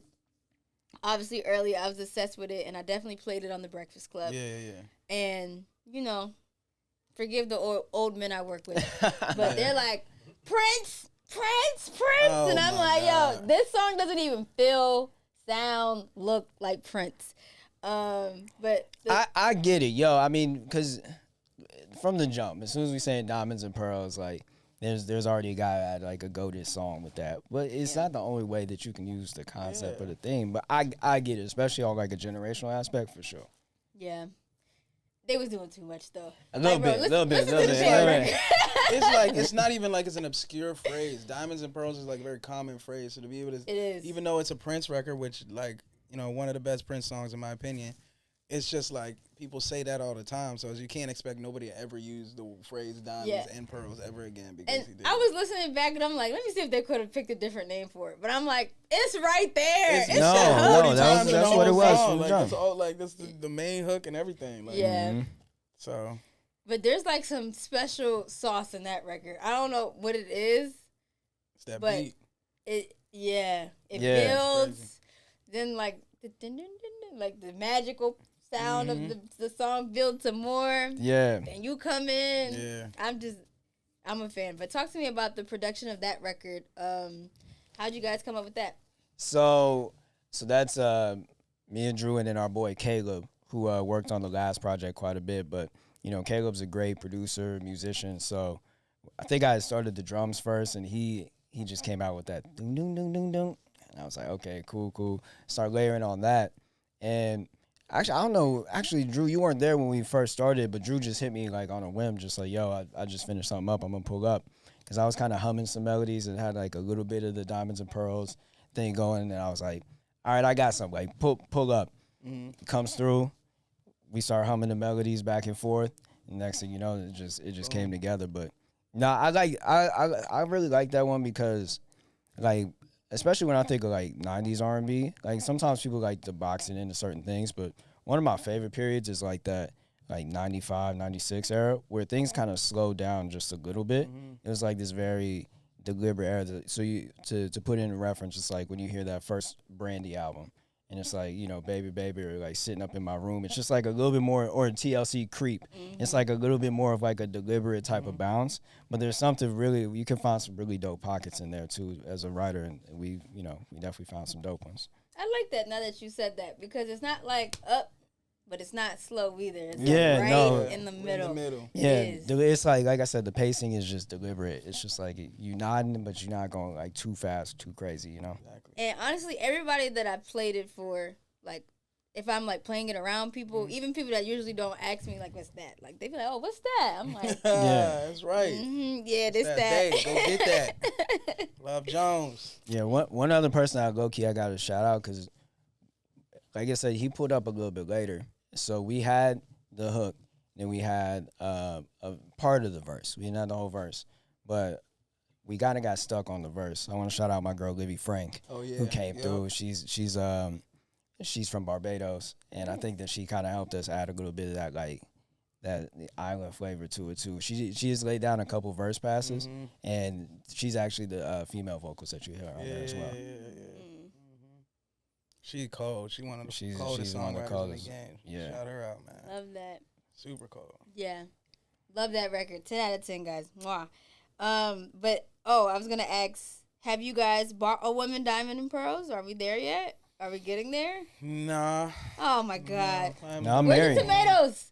S2: obviously earlier. I was obsessed with it, and I definitely played it on the Breakfast Club.
S1: Yeah.
S2: And you know, forgive the old men I work with, but they're like Prince,
S1: Oh,
S2: and I'm
S1: my
S2: like,
S1: God.
S2: yo, this song doesn't even feel, sound, look like Prince. But
S3: I get it, yo. I mean, because from the jump, as soon as we say Diamonds and Pearls, like there's already a guy that had like a go-to song with that. But it's not the only way that you can use the concept of the thing. But I get it, especially on like a generational aspect for sure.
S2: yeah. They was doing too much though.
S3: A little bit.
S1: It's like it's not even like it's an obscure phrase. Diamonds and pearls is like a very common phrase. So to be able to,
S2: It is.
S1: even though it's a Prince record, which like one of the best Prince songs in my opinion, it's just like people say that all the time. So you can't expect nobody to ever use the phrase diamonds and pearls ever again because
S2: And
S1: he did.
S2: I was listening back and I'm like, let me see if they could have picked a different name for it. But I'm like, it's right there. It's
S3: No,
S2: the hook.
S3: no, that's what it was from the
S1: Like
S3: jump.
S1: that's all. Like that's the main hook and everything. Like,
S2: Yeah.
S1: So.
S2: But there's like some special sauce in that record. I don't know what it is.
S1: It's that
S2: But
S1: beat.
S2: it
S3: It's
S2: builds. Then like like the magical sound of the song builds some more.
S3: Yeah.
S2: And you come in.
S1: Yeah.
S2: I'm a fan. But talk to me about the production of that record. How'd you guys come up with that?
S3: So that's me and Drew and then our boy Caleb, who worked on the last project quite a bit. But Caleb's a great producer, musician. So I think I started the drums first, and he just came out with that ding ding ding ding ding, and I was like, okay, cool. Start layering on that, and actually I don't know. Actually, Drew, you weren't there when we first started, but Drew just hit me like on a whim, just like, yo, I just finished something up. I'm gonna pull up, because I was kind of humming some melodies and had like a little bit of the Diamonds and Pearls thing going, and I was like, all right, I got something. Like pull up, comes through. We start humming the melodies back and forth, and next thing you know, it just came together. But no, I really like that one because, like, especially when I think of like 90s R&B, like sometimes people like to box it into certain things, but one of my favorite periods is like that, like 95, 96 era, where things kind of slowed down just a little bit. It was like this very deliberate era. So to put in a reference, it's like when you hear that first Brandy album, and it's like, Baby, or like Sitting Up in My Room. It's just like a little bit more, or TLC Creep. It's like a little bit more of like a deliberate type of bounce. But there's something really, you can find some really dope pockets in there too as a writer. And we definitely found some dope ones.
S2: I like that now that you said that, because it's not like up, but it's not slow either. It's
S3: Yeah,
S2: like right
S3: no.
S2: in the middle.
S3: Yeah,
S2: It is.
S3: it's like I said, the pacing is just deliberate. It's just like you nodding, but you're not going like too fast, too crazy,
S1: Exactly.
S2: And honestly, everybody that I played it for, like, if I'm like playing it around people, even people that usually don't ask me like, what's that? Like, they be like, oh, what's that? I'm like,
S3: Yeah.
S1: That's right.
S2: yeah, this, that.
S1: Hey, go get that. Love Jones.
S3: Yeah, one other person I got to shout out, because, like I said, he pulled up a little bit later. So we had the hook, then we had a part of the verse. We didn't have the whole verse, but we kind of got stuck on the verse. I want to shout out my girl Livy Frank, who came through. She's from Barbados, and I think that she kind of helped us add a little bit of that that island flavor to it too. She has laid down a couple verse passes, and she's actually the female vocals that you hear on there as well.
S1: She's cold. She one of the
S3: She's
S1: coldest
S3: one of the
S1: songwriters in the
S3: coldest.
S1: game.
S3: Yeah.
S1: Shout her out, man.
S2: Love that.
S1: Super cold.
S2: Yeah. Love that record. 10 out of 10, guys. Mwah. But, I was going to ask, have you guys bought a woman Diamond and Pearls? Are we there yet? Are we getting there?
S1: Nah.
S2: Oh, my God.
S3: No, I'm
S2: Where's
S3: married.
S2: the tomatoes?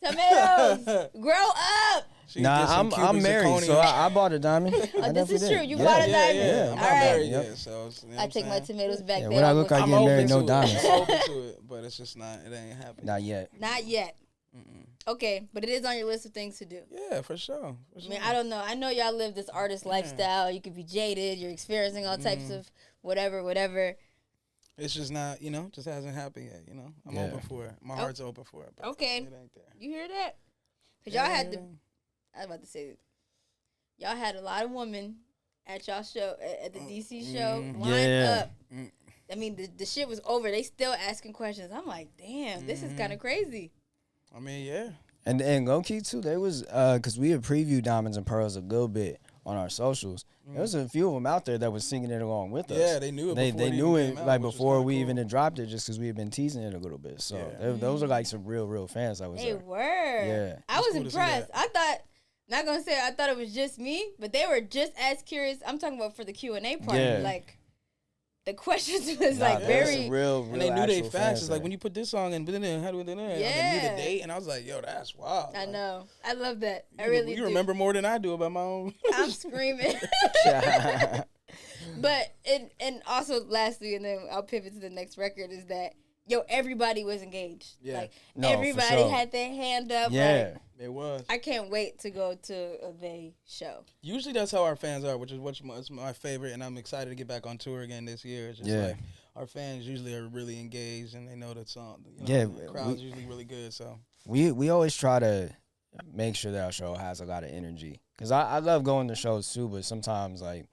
S2: Tomatoes. Grow up.
S1: She can get some
S3: I'm
S1: cubic
S3: married, so
S1: zirconia.
S3: I bought a diamond. I
S2: This is
S3: definitely
S2: true.
S3: did.
S2: You
S3: Yeah.
S2: bought a
S1: Yeah,
S2: diamond.
S1: yeah.
S3: Yeah.
S1: I'm
S2: All
S1: not
S2: right.
S1: married
S3: Yep.
S1: yet, so it's, you know
S2: I
S1: what I'm
S2: take my
S1: saying?
S2: tomatoes back
S3: Yeah,
S2: there.
S3: when I
S2: I'll
S3: look
S2: go
S3: like
S2: to-
S3: getting married,
S1: open
S3: no
S1: to
S3: diamonds.
S1: I'm open to it, but it's just not. It ain't happening.
S3: Not yet.
S2: Not yet. Okay, but it is on your list of things to do.
S1: Yeah, for sure.
S2: I mean, I don't know. I know y'all live this artist lifestyle. You could be jaded. You're experiencing all types of whatever.
S1: It's just not, just hasn't happened yet. I'm
S3: Yeah.
S1: open for it. My heart's open for it. But
S2: Okay.
S1: it ain't there.
S2: You hear that? Because y'all had I was about to say, y'all had a lot of women at y'all show, at the DC show, lined
S3: Yeah.
S2: up. I mean, the shit was over. They still asking questions. I'm like, damn, this is kind of crazy.
S1: I mean, yeah.
S3: And low key too, they was because we had previewed Diamonds and Pearls a good bit on our socials. There was a few of them out there that was singing it along with us.
S1: Yeah, they knew it.
S3: They
S1: before
S3: knew
S1: even
S3: it
S1: came out,
S3: like
S1: which was
S3: before
S1: kinda
S3: we
S1: cool.
S3: even had dropped it, just because we had been teasing it a little bit. So
S1: Yeah.
S3: those are like some real fans that was
S2: They
S3: there.
S2: were.
S3: Yeah.
S2: I was
S1: cool to see
S2: impressed.
S1: that.
S2: I thought, not gonna say I thought it was just me, but they were just as curious. I'm talking about for the Q&A part.
S3: Yeah.
S2: Like, the questions was
S3: Nah,
S2: like
S3: there's
S2: very.
S3: some real
S1: And they knew they
S3: actual
S1: fans. It's like
S3: there.
S1: when you put this song in, but then how do we do that? They knew
S2: Yeah.
S1: the date, and I was like, yo, that's wild.
S2: I
S1: Like,
S2: know. I love that. I
S1: you-
S2: really
S1: You
S2: do.
S1: remember more than I do about my own.
S2: I'm screaming. But and also lastly, and then I'll pivot to the next record, is that everybody was engaged.
S1: Yeah.
S2: Like
S3: No, for
S2: everybody
S3: sure.
S2: had their hand up.
S3: Yeah.
S2: Like,
S1: It was.
S2: I can't wait to go to a They show.
S1: Usually that's how our fans are, which is what's my favorite, and I'm excited to get back on tour again this year. It's just
S3: Yeah.
S1: like our fans usually are really engaged and they know the song.
S3: Yeah,
S1: the crowd's usually really good. So
S3: We always try to make sure that our show has a lot of energy. Because I love going to shows too, but sometimes like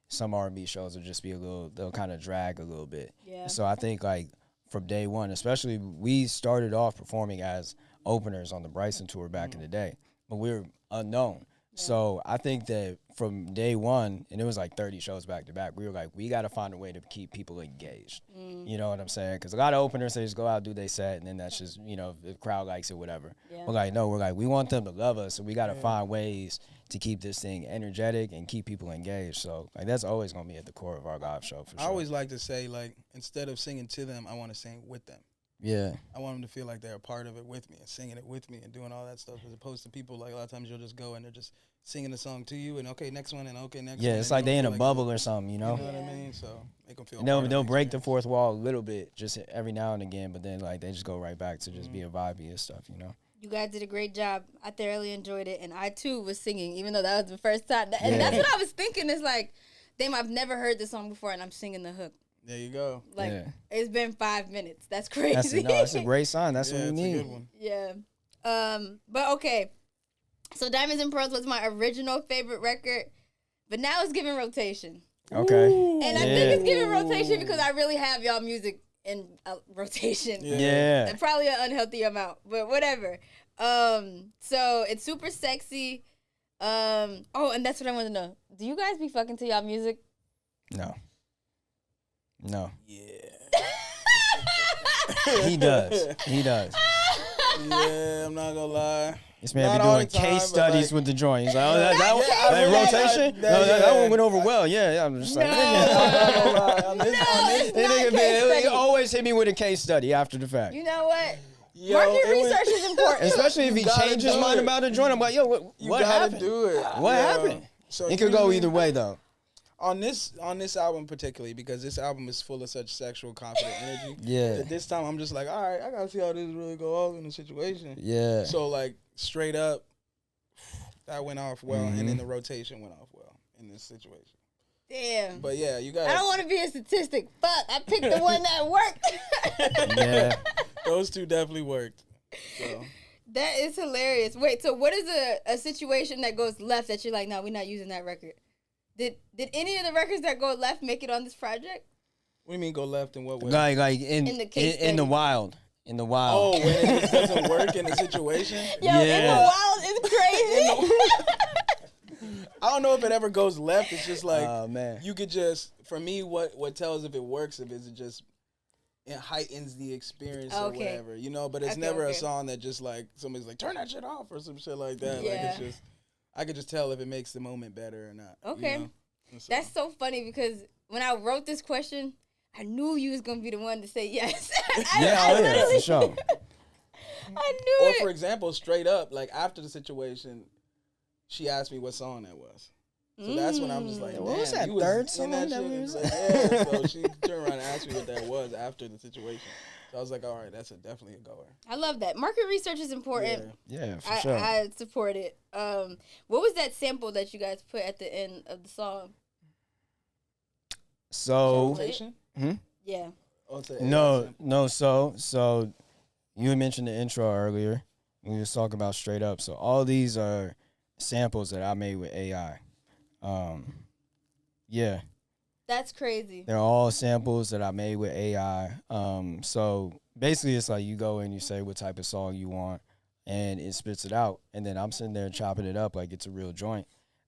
S3: some R&B shows will just be they'll kind of drag a little bit.
S2: Yeah.
S3: So I think like from day one, especially we started off performing as openers on the Bryson tour back in the day, but we were unknown. So I think that from day one, and it was like 30 shows back to back, we were like, we got to find a way to keep people engaged. You know what I'm saying? Because a lot of openers, they just go out, do their set, and then that's just, if the crowd likes it, whatever.
S2: Yeah.
S3: We're like, no, we want them to love us, so we got to find ways to keep this thing energetic and keep people engaged. So like that's always going to be at the core of our live show for sure.
S1: I always like to say, like, instead of singing to them, I want to sing with them.
S3: Yeah.
S1: I want them to feel like they're a part of it with me and singing it with me and doing all that stuff, as opposed to people like a lot of times you'll just go and they're just singing the song to you and okay, next one and okay, next one.
S3: Yeah, it's
S1: and
S3: like they in a
S1: don't feel
S3: bubble or something,
S1: you know what I mean? So make them feel.
S3: And they'll break the fourth wall a little bit, just every now and again, but then like they just go right back to just being vibey and stuff,
S2: You guys did a great job. I thoroughly enjoyed it, and I too was singing, even though that was the first time. And that's what I was thinking. Is like, damn, I've never heard this song before, and I'm singing the hook.
S1: There you go.
S2: Like,
S3: Yeah.
S2: it's been 5 minutes. That's crazy.
S3: That's a great sign. That's
S1: Yeah,
S3: what we
S1: it's a
S3: need.
S1: good one.
S2: Yeah. But okay. So Diamonds and Pearls was my original favorite record, but now it's giving rotation.
S3: Okay.
S2: And I think it's giving rotation because I really have y'all music in rotation.
S3: Yeah.
S2: And probably an unhealthy amount, but whatever. So it's super sexy. Oh, and that's what I want to know. Do you guys be fucking to y'all music?
S3: No. No.
S1: Yeah.
S3: He does. He does.
S1: Yeah, I'm not gonna lie.
S3: This man
S1: Not
S3: be
S1: all
S3: doing
S1: the time,
S3: case
S1: but,
S3: studies
S1: like-
S3: with the joint. He's like, oh, that
S1: Yeah, I really-
S3: rotation?
S1: that-
S3: No, that
S1: yeah.
S3: one went over well. Yeah, I'm just like,
S2: No.
S1: On this,
S2: it's
S3: That
S2: not
S3: nigga,
S2: a case
S3: man, he
S2: study.
S3: always hit me with a case study after the fact.
S2: You know what?
S1: yo,
S2: Market
S1: it was-
S2: research is important.
S3: Especially if he
S1: gotta
S3: changed his
S1: do
S3: mind
S1: it.
S3: about the joint. I'm like, yo, what
S1: You
S3: what
S1: gotta
S3: happened?
S1: do it.
S3: What
S1: Yeah.
S3: happened?
S1: So
S3: It could go
S1: usually-
S3: either way, though.
S1: On this album particularly, because this album is full of such sexual confident energy.
S3: Yeah.
S1: At this time, I'm just like, all right, I gotta see how this really go off in the situation.
S3: Yeah.
S1: So like straight up, that went off well,
S3: Mm-hmm.
S1: and then the rotation went off well in this situation.
S2: Damn.
S1: But yeah, you got
S2: I don't want to be a statistic. Fuck, I picked the one that worked.
S3: Yeah.
S1: those two definitely worked. So
S2: That is hilarious. Wait, so what is a situation that goes left that you're like, no, we're not using that record? Did any of the records that go left make it on this project?
S1: what do you mean go left and what way?
S3: Like
S2: In the case
S3: in the
S2: study.
S3: wild. In the wild.
S1: Oh, when it just doesn't work in the situation.
S2: Yo, In the
S3: Yeah.
S2: Wild is crazy.
S1: I don't know if it ever goes left. It's just like
S3: Oh, man.
S1: you could just, for me, what tells if it works if it just it heightens the experience or
S2: Okay.
S1: whatever, but it's
S2: Okay,
S1: never
S2: okay.
S1: a song that just like somebody's like turn that shit off or some shit like that. Like
S2: Yeah.
S1: it's just I could just tell if it makes the moment better or not.
S2: Okay.
S1: And so-
S2: That's so funny because when I wrote this question, I knew you was gonna be the one to say yes.
S3: Yeah,
S2: I
S3: oh, yeah,
S2: literally,
S3: for sure.
S2: I knew
S1: or
S2: it.
S1: for example, straight up, like after the situation, she asked me what song that was. So that's when I'm just like, damn,
S3: What was that
S1: you
S3: third
S1: in
S3: song
S1: that
S3: that
S1: shit?
S3: we
S1: It's
S3: was-
S1: like, yeah. So she turned around and asked me what that was after the situation. So I was like, all right, that's definitely a goer.
S2: I love that. Market research is important.
S3: Yeah, for sure.
S2: I support it. What was that sample that you guys put at the end of the song?
S3: So,
S1: Salutation?
S2: Yeah.
S1: Oh, it's a
S3: no,
S1: sample.
S3: no. So you had mentioned the intro earlier. We was talking about straight up. So all these are samples that I made with AI. Yeah,
S2: That's crazy.
S3: they're all samples that I made with AI. So basically, it's like you go and you say what type of song you want, and it spits it out, and then I'm sitting there chopping it up like it's a real joint.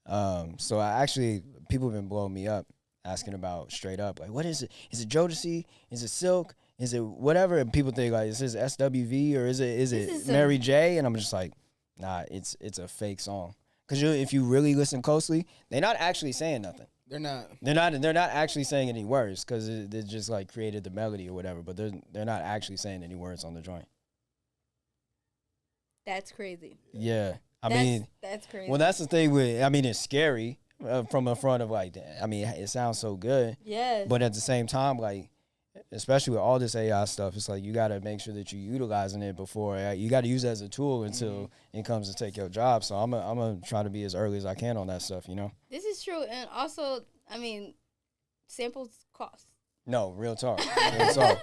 S3: So I actually, people have been blowing me up, asking about straight up, like, what is it? Is it Jodeci? Is it Silk? Is it whatever? And people think like, is this SWV or is
S2: This
S3: it
S2: is
S3: Mary J? And I'm just like, nah, it's a fake song. Cause if you really listen closely, they're not actually saying nothing.
S1: They're not.
S3: They're not actually saying any words because they just like created the melody or whatever. But they're not actually saying any words on the joint.
S2: That's crazy.
S3: Yeah, I mean,
S2: that's crazy.
S3: well, that's the thing with. I mean, it's scary from a front of like. I mean, it sounds so good,
S2: yes.
S3: but at the same time, like, especially with all this AI stuff, it's like you got to make sure that you're utilizing it before you got to use it as a tool until it comes to take your job. So I'm gonna try to be as early as I can on that stuff. You know.
S2: This is true, and also, I mean, samples cost.
S3: No, real talk. Real talk.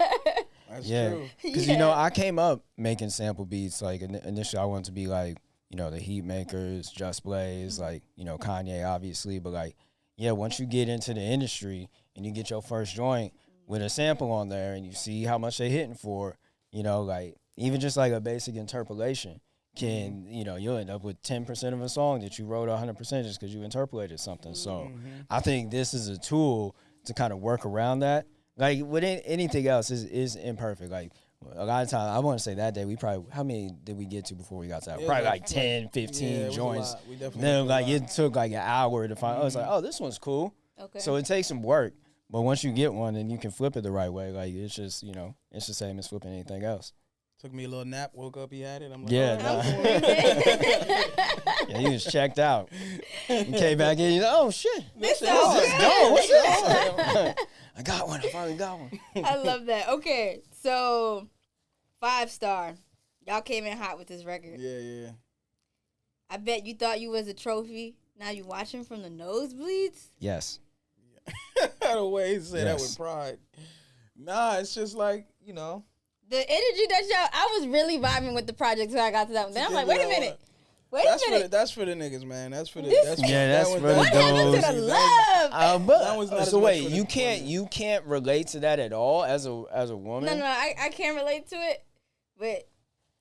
S1: That's
S3: Yeah,
S1: true.
S3: because you know I came up making sample beats. Like initially, I wanted to be like the Heat Makers, Just Blaze, like Kanye, obviously. But like, yeah, once you get into the industry and you get your first joint with a sample on there, and you see how much they hitting for, like even just like a basic interpolation can you'll end up with 10% of a song that you wrote 100% just because you interpolated something. So I think this is a tool to kind of work around that. Like with anything else is imperfect. Like a lot of times, I want to say that day we probably, how many did we get to before we got to that?
S1: Yeah,
S3: Probably
S1: like-
S3: like 10, 15
S1: Yeah, it was a
S3: joints.
S1: lot. We definitely
S3: Then
S1: did a
S3: like
S1: lot.
S3: it took like an hour to find. I was like, oh, this one's cool.
S2: Okay.
S3: So it takes some work, but once you get one, then you can flip it the right way. Like it's just it's the same as flipping anything else.
S1: Took me a little nap, woke up, he had it. I'm like,
S3: Yeah,
S1: all right,
S3: nah.
S1: I'm
S3: Yeah, he was checked out. You came back in. You're like, oh shit,
S2: This
S1: This
S2: sounds
S1: is
S2: good.
S3: no, what's this? I got one. I finally got one.
S2: I love that. Okay, so 5-star. Y'all came in hot with this record.
S1: Yeah.
S2: I bet you thought you was a trophy. Now you watching from the nosebleeds.
S3: Yes.
S1: The way he said that
S3: Yes.
S1: with pride. Nah, it's just like,
S2: The energy that y'all, I was really vibing with the project until I got to that one. Then I'm like, wait a minute. Wait a minute.
S1: That's for the niggas, man. That's for the.
S2: This-
S1: That's
S3: Yeah, that's for the
S2: What happened to
S3: those-
S2: the love?
S1: That was not as
S3: so
S1: much
S3: wait,
S1: for the
S3: you
S1: women.
S3: can't relate to that at all as a woman.
S2: No, I can't relate to it, but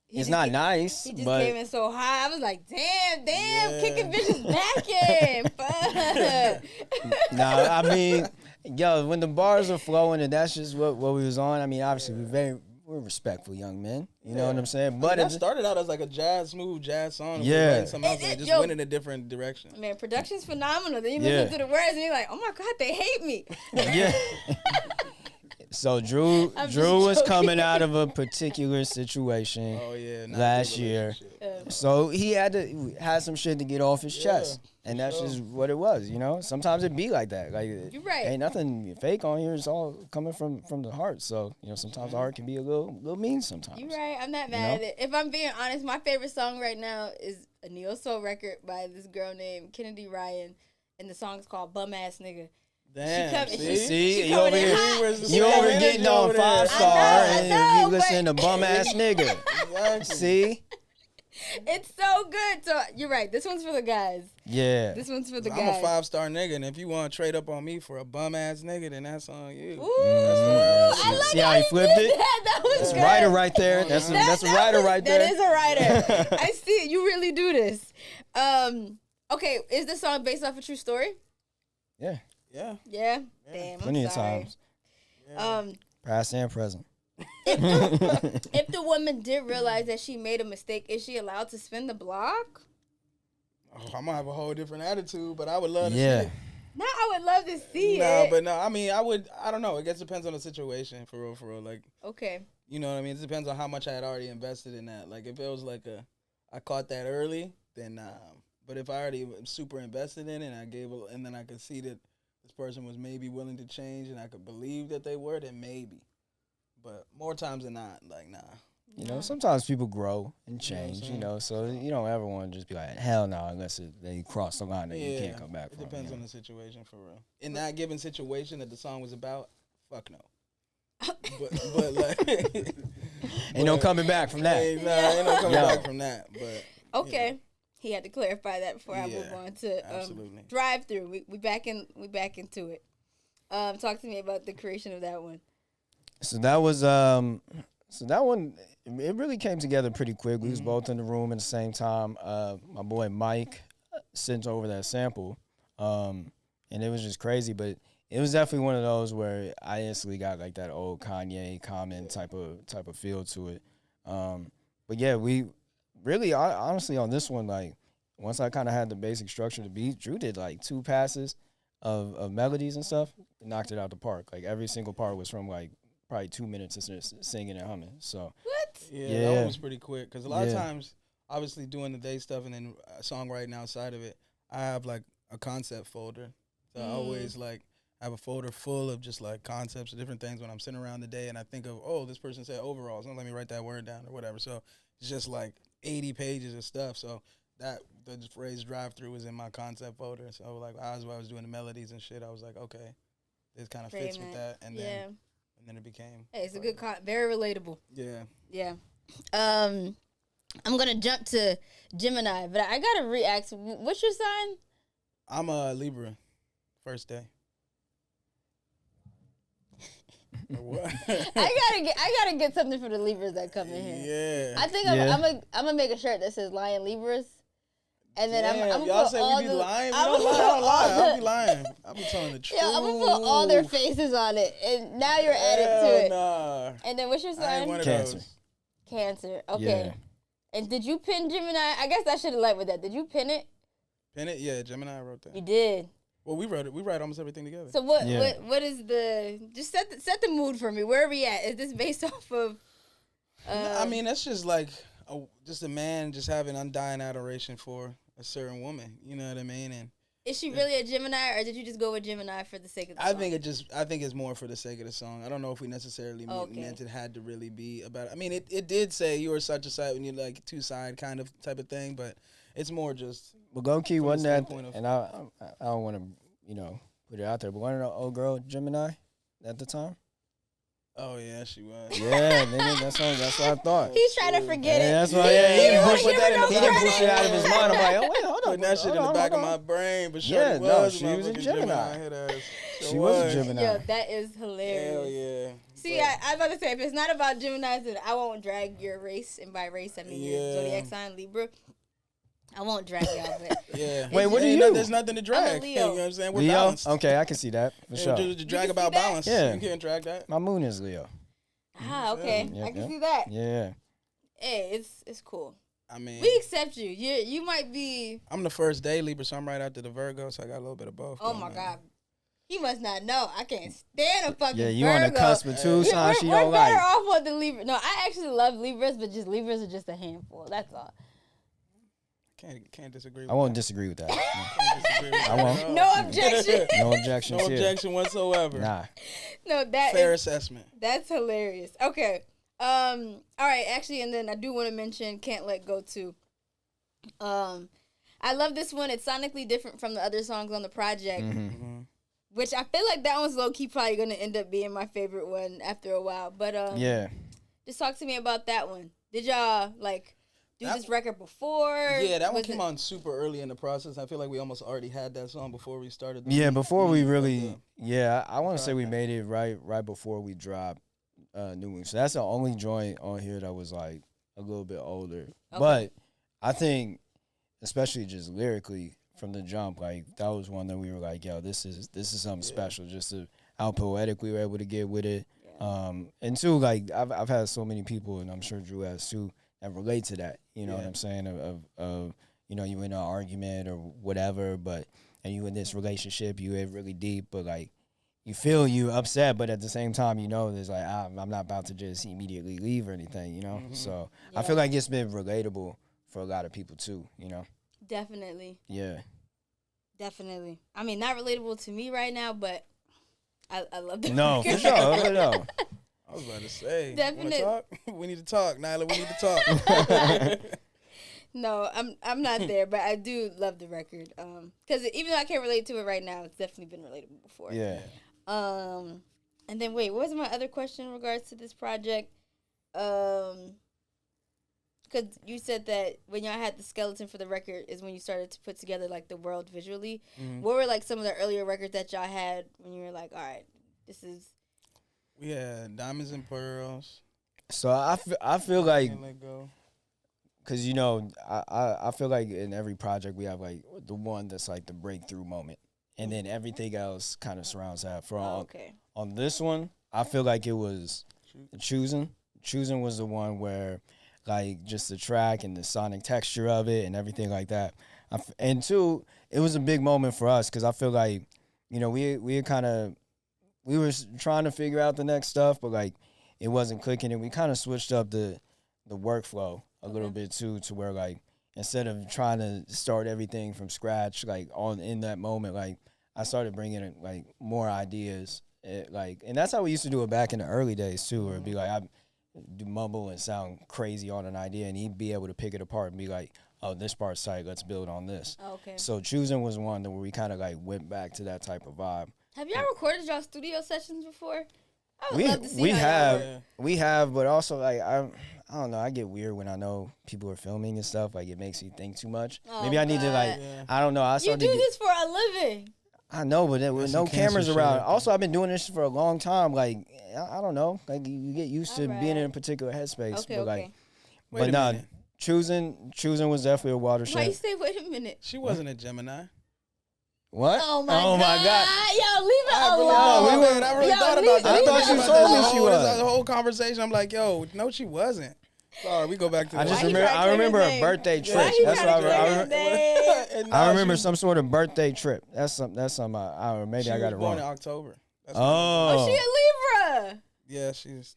S2: he
S3: It's
S2: just
S3: not
S2: came-
S3: nice,
S2: He just
S3: but
S2: came in so high. I was like, damn,
S1: Yeah.
S2: kicking bitches back in. Fuck.
S3: no, I mean, yo, when the bars are flowing and that's just what we was on. I mean, obviously we're respectful young men. You know what I'm saying? But
S1: that started out as like a smooth jazz song.
S3: Yeah.
S1: And something else, and it just
S2: Yo.
S1: went in a different direction.
S2: Man, production's phenomenal. Then you
S3: Yeah.
S2: listen to the words and you're like, oh my God, they hate me.
S3: yeah. So Drew
S2: I'm just
S3: was
S2: joking.
S3: coming out of a particular situation
S1: Oh yeah. not a
S3: last
S1: good
S3: year.
S1: relationship.
S3: So he had some shit to get off his chest. And that's
S1: sure.
S3: just what it was, Sometimes it be like that. Like
S2: You're right.
S3: ain't nothing fake on here. It's all coming from the heart. So, sometimes the heart can be a little mean sometimes.
S2: You're right. I'm not
S3: You
S2: mad
S3: know?
S2: at it. If I'm being honest, my favorite song right now is a neo soul record by this girl named Kennedy Ryan, and the song's called Bum Ass Nigga.
S1: Damn.
S2: come-
S1: See.
S3: See,
S2: She
S3: you
S2: coming
S3: over
S2: in
S3: here,
S2: hot.
S1: Where's the
S3: you
S1: song?
S3: over
S1: Energy
S3: getting on
S1: over there.
S3: 5-star
S2: I know,
S3: and you
S2: but-
S3: listening to bum ass nigga.
S1: Exactly.
S3: See?
S2: It's so good. So you're right. This one's for the guys.
S3: Yeah.
S2: This one's for the
S1: I'm
S2: guys.
S1: a 5-star nigga, and if you want to trade up on me for a bum ass nigga, then that's on you.
S2: Ooh,
S3: That's
S2: I like
S3: See
S2: how
S3: how he
S2: you
S3: flipped
S2: did
S3: it?
S2: That. That was
S3: That's a
S2: good.
S3: writer right there. That's a writer
S2: was-
S3: right there.
S2: That is a writer. I see it. You really do this. Okay, is this song based off a true story?
S3: Yeah.
S1: Yeah.
S2: Yeah. Damn.
S3: Plenty
S2: I'm
S3: of
S2: sorry.
S3: times. Past and present.
S2: If the woman did realize that she made a mistake, is she allowed to spin the block?
S1: Oh, I'm gonna have a whole different attitude, but I would love to
S3: Yeah.
S1: see it.
S2: Now I would love to see
S1: No,
S2: it.
S1: but no, I mean, I don't know. It depends on the situation, for real. Like,
S2: Okay.
S1: you know what I mean? It depends on how much I had already invested in that. Like, if it was like I caught that early, then But if I already am super invested in it, and and then I could see that this person was maybe willing to change, and I could believe that they were, then maybe. But more times than not, like, nah.
S3: You know, sometimes people grow and change, you know, so you don't ever want to just be like, hell no, unless they cross the line that you can't come back from.
S1: It depends on the situation, for real. In that given situation that the song was about, fuck no. but like...
S3: ain't no coming back from that.
S1: Ain't no coming back from that, but...
S2: Okay.
S1: You know.
S2: He had to clarify that before I move on to Drive Through. We back into it. Talk to me about the creation of that one.
S3: So that was... So that one, it really came together pretty quick. We was both in the room at the same time. My boy Mike sent over that sample, and it was just crazy. But it was definitely one of those where I instantly got like that old Kanye Common type of feel to it. But yeah, we really honestly on this one, like once I kind of had the basic structure of the beat, Drew did like 2 passes of melodies and stuff, knocked it out the park. Like every single part was from like probably 2 minutes of singing and humming. So
S2: what?
S1: Yeah, that one was pretty quick because a lot of times, obviously doing the day stuff and then songwriting outside of it, I have like a concept folder. So I always like have a folder full of just like concepts of different things when I'm sitting around the day and I think of, oh, this person said overalls. Don't let me write that word down or whatever. So it's just like 80 pages of stuff. So the phrase drive through was in my concept folder. So like as I was doing the melodies and shit, I was like, okay, this kind of fits with that. And then it became. Hey,
S2: it's a good very relatable.
S1: Yeah.
S2: Yeah. I'm gonna jump to Gemini, but I gotta react. What's your sign?
S1: I'm a Libra. First day. What?
S2: I gotta get something for the Libras that come in here.
S1: Yeah.
S2: I think I'm gonna make a shirt that says Lion Libras. And then I'm
S1: y'all say we be lying. We don't lie. I'll be lying. I'll be telling the truth.
S2: Yeah, I'm gonna put all their faces on it, and now you're added to it.
S1: Nah.
S2: And then what's your sign?
S3: Cancer.
S2: Cancer. Okay. Yeah. And did you pin Gemini? I guess I should have led with that. Did you pin it?
S1: Pin it? Yeah, Gemini wrote that.
S2: You did.
S1: Well, we wrote it. We write almost everything together.
S2: So what is the? Just set the mood for me. Where are we at? Is this based off of?
S1: I mean, that's just like just a man just having undying adoration for a certain woman. You know what I mean? And
S2: is she really a Gemini, or did you just go with Gemini for the sake of the song?
S1: I think it's more for the sake of the song. I don't know if we necessarily meant it had to really be about it. I mean, it did say you were such a side when you're like 2 side kind of type of thing, but it's more just.
S3: Well, Go Key wasn't that, and I don't want to put it out there, but wasn't an old girl Gemini at the time?
S1: Oh yeah, she was.
S3: Yeah, nigga, that's what I thought.
S2: He's trying to forget it.
S3: That's why. Yeah, he didn't push it out of his mind. I'm like, oh wait, hold on.
S1: Putting that shit in the back of my brain, but
S3: she was a Gemini. She was a Gemini.
S2: Yo, that is hilarious.
S1: Hell yeah.
S2: See, I was about to say, if it's not about Geminis, then I won't drag your race, and by race I mean your zodiac sign, Libra. I won't drag y'all, but
S3: wait, what are you?
S1: There's nothing to drag. You know what I'm saying? We're
S3: Leo?
S1: balanced.
S3: Okay, I can see that for sure.
S1: To drag about balance.
S3: Yeah.
S1: You can't drag that.
S3: My moon is Leo.
S2: Ah, okay. I can see that.
S3: Yeah.
S2: Hey, it's cool.
S1: I mean,
S2: we accept you. You might be.
S1: I'm the first day Libra, so I'm right after the Virgo, so I got a little bit of both.
S2: Oh my God. He must not know. I can't stand a fucking Virgo.
S3: Yeah, you on the cusp of 2 signs she don't like.
S2: We're better off with the Libra. No, I actually love Libras, but just Libras are just a handful. That's all.
S1: Can't disagree with
S3: I won't disagree with that.
S1: Can't disagree with
S3: I won't.
S2: No objection.
S3: No objection.
S1: No objection whatsoever.
S3: Nah.
S2: No, that
S1: fair assessment.
S2: That's hilarious. Okay. All right, actually, and then I do want to mention Can't Let Go too. I love this one. It's sonically different from the other songs on the project.
S1: Mm-hmm.
S2: Which I feel like that one's low-key probably going to end up being my favorite one after a while. But
S3: yeah.
S2: Just talk to me about that one. Did y'all, do this record before?
S1: Yeah, that one came on super early in the process. I feel like we almost already had that song before we started.
S3: Before we really, I want to say we made it right before we dropped New Wing. So that's the only joint on here that was, like, a little bit older. Okay. But I think, especially just lyrically, from the jump, like, that was one that we were like, yo, this is something special, just how poetic we were able to get with it. Yeah. And two, like, I've had so many people, and I'm sure Drew has too, that relate to that. You know what I'm saying? Of you in an argument or whatever, and you in this relationship, you get really deep, but like you feel you upset, but at the same time, there's like I'm not about to just immediately leave or anything, Mm-hmm. So I feel like it's been relatable for a lot of people too,
S2: Definitely.
S3: Yeah.
S2: Definitely. I mean, not relatable to me right now, but I love the
S3: No,
S2: record.
S3: for sure. No.
S1: I was about to say,
S2: Definite.
S1: wanna talk? We need to talk, Nyla. We need to talk.
S2: No, I'm not there, but I do love the record. Because even though I can't relate to it right now, it's definitely been relatable before.
S3: Yeah.
S2: And then wait, what was my other question in regards to this project? Because you said that when y'all had the skeleton for the record is when you started to put together like the world visually.
S1: Mhm.
S2: What were like some of the earlier records that y'all had when you were like, all right, this is
S1: We had Diamonds and Pearls.
S3: So I feel like,
S1: Can't Let Go.
S3: because, you know, I feel like in every project we have like the one that's like the breakthrough moment. And then everything else kind of surrounds that.
S2: okay.
S3: On this one, I feel like it was Choosing. Choosing was the one where, like, just the track and the sonic texture of it and everything like that. And two, it was a big moment for us because I feel like, you know, we were trying to figure out the next stuff, but like it wasn't clicking, and we kind of switched up the workflow a little bit too, to where like instead of trying to start everything from scratch, like in that moment, like I started bringing in like more ideas, and that's how we used to do it back in the early days too, where it'd be like I do mumble and sound crazy on an idea, and he'd be able to pick it apart and be like, oh, this part's tight, let's build on this.
S2: Okay.
S3: So Choosing was one that where we kind of like went back to that type of vibe.
S2: Have y'all recorded y'all studio sessions before? I would love to see
S3: we have, but also like I don't know. I get weird when I know people are filming and stuff. Like it makes you think too much.
S2: Oh,
S3: Maybe I need to like I don't know.
S2: You do this for a living.
S3: I know, but there was no cameras around. Also, I've been doing this for a long time. Like I don't know. Like you get used to being in a particular headspace.
S2: Okay,
S3: but
S2: okay.
S3: like,
S1: Wait a minute.
S3: choosing was definitely a watershed.
S2: Why you say wait a minute?
S1: She wasn't a Gemini.
S3: What?
S2: Oh my god! Yo, leave it
S1: I
S2: alone.
S1: really thought about that.
S3: I thought you told me she was.
S1: The whole conversation, I'm like, yo, no, she wasn't. Sorry, we go back to.
S3: I remember a birthday trip. That's what I remember. Some sort of birthday trip. That's some. Maybe I got it wrong.
S1: Born in October.
S2: Oh, she a Libra.
S1: Yeah, she's.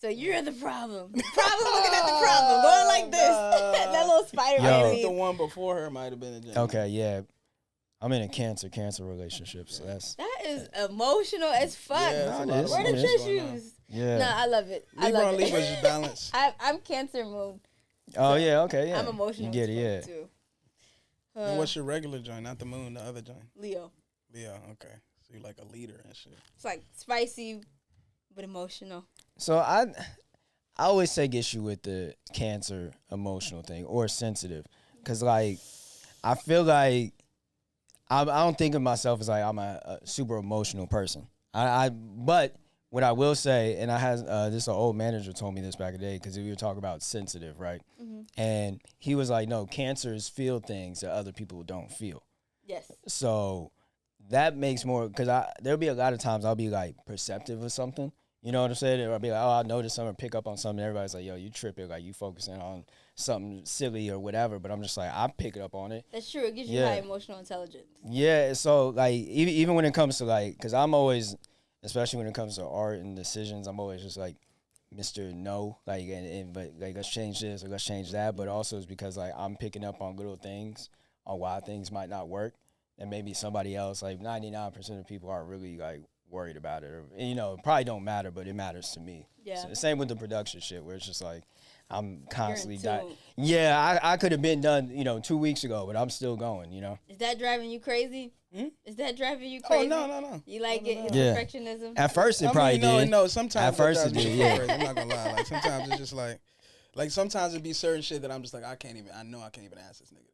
S2: So you're the problem. Problem looking at the problem, going like this. That little spider.
S1: I think the one before her might have been a Gemini.
S3: Okay, yeah. I'm in a cancer relationship, so
S2: that is emotional as fuck.
S1: Yeah,
S3: Where
S2: the tissues?
S3: Yeah.
S2: No, I love it.
S1: Libra and Libra is balance.
S2: I'm Cancer moon.
S3: Oh yeah, okay, yeah.
S2: I'm emotional.
S3: You get it, yeah.
S2: Too.
S1: And what's your regular joint? Not the moon, the other joint.
S2: Leo.
S1: Leo, okay. So you're like a leader and shit.
S2: It's like spicy, but emotional.
S3: So I always take issue with the Cancer emotional thing or sensitive, because like I feel like I don't think of myself as like I'm a super emotional person. But what I will say, and this old manager told me this back in the day, because we were talking about sensitive, right? Mm-hmm. And he was like, no, Cancers feel things that other people don't feel.
S2: Yes.
S3: So that makes more, because there'll be a lot of times I'll be like perceptive of something. You know what I'm saying? Or I'll be like, oh, I noticed something, pick up on something. Everybody's like, yo, you tripping, like you focusing on something silly or whatever. But I'm just like, I pick it up on it.
S2: That's true. It gives you high emotional intelligence.
S3: Yeah. So like, even when it comes to like, because I'm always, especially when it comes to art and decisions, I'm always just like, Mr. No, like, but like, let's change this or let's change that. But also it's because like I'm picking up on little things on why things might not work, and maybe somebody else, like 99% of people aren't really like worried about it, or you know, it probably don't matter, but it matters to me. Yeah. So, same with the production shit, where it's just like I'm constantly dying. Yeah, I could have been done, 2 weeks ago, but I'm still going.
S2: Is that driving you crazy? Is that driving you crazy?
S1: Oh no.
S2: You like it? Perfectionism?
S3: At first it probably did.
S1: No, sometimes
S3: at first it did. Yeah.
S1: Crazy. I'm not gonna lie. Like sometimes it's just like sometimes it'd be certain shit that I'm just like I can't even ask this nigga.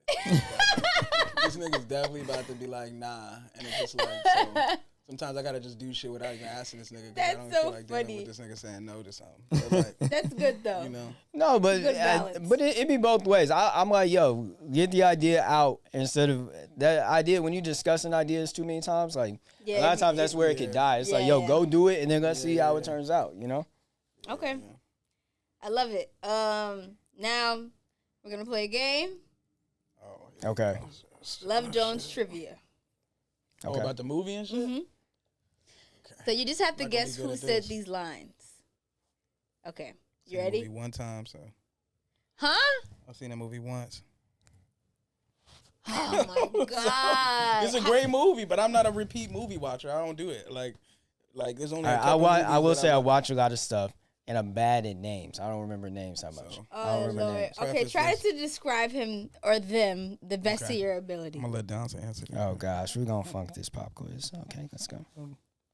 S1: This nigga's definitely about to be like nah, and it's just like so. Sometimes I gotta just do shit without even asking this nigga.
S2: That's
S1: I don't
S2: so
S1: feel like
S2: funny.
S1: Dealing with this nigga saying no to something. But like,
S2: that's good though.
S3: No, but it be both ways. I'm like, yo, get the idea out instead of that idea. When you discussing ideas too many times, like a lot of times that's where it could die. It's like, yo, go do it and then let's see how it turns out.
S2: Okay, I love it. Now we're gonna play a game.
S1: Oh,
S3: okay.
S2: Love Jones trivia.
S1: Okay. About the movie and shit.
S2: Mm-hmm. So you just have to guess who said these lines. Okay, you ready?
S1: Movie one time, so.
S2: Huh?
S1: I've seen that movie once.
S2: Oh my God.
S1: It's a great movie, but I'm not a repeat movie watcher. I don't do it. Like there's only. A couple
S3: I will
S1: movies
S3: say
S1: that
S3: I watch a lot of stuff, and I'm bad at names. I don't remember names that much.
S1: So.
S3: I don't remember
S2: Lord.
S3: names.
S2: Okay,
S1: Preface
S2: try
S1: this.
S2: to describe him or them the best
S1: Okay.
S2: of your ability.
S1: I'm gonna let Dante answer.
S3: Oh gosh, we're gonna funk this pop quiz. Okay, let's go.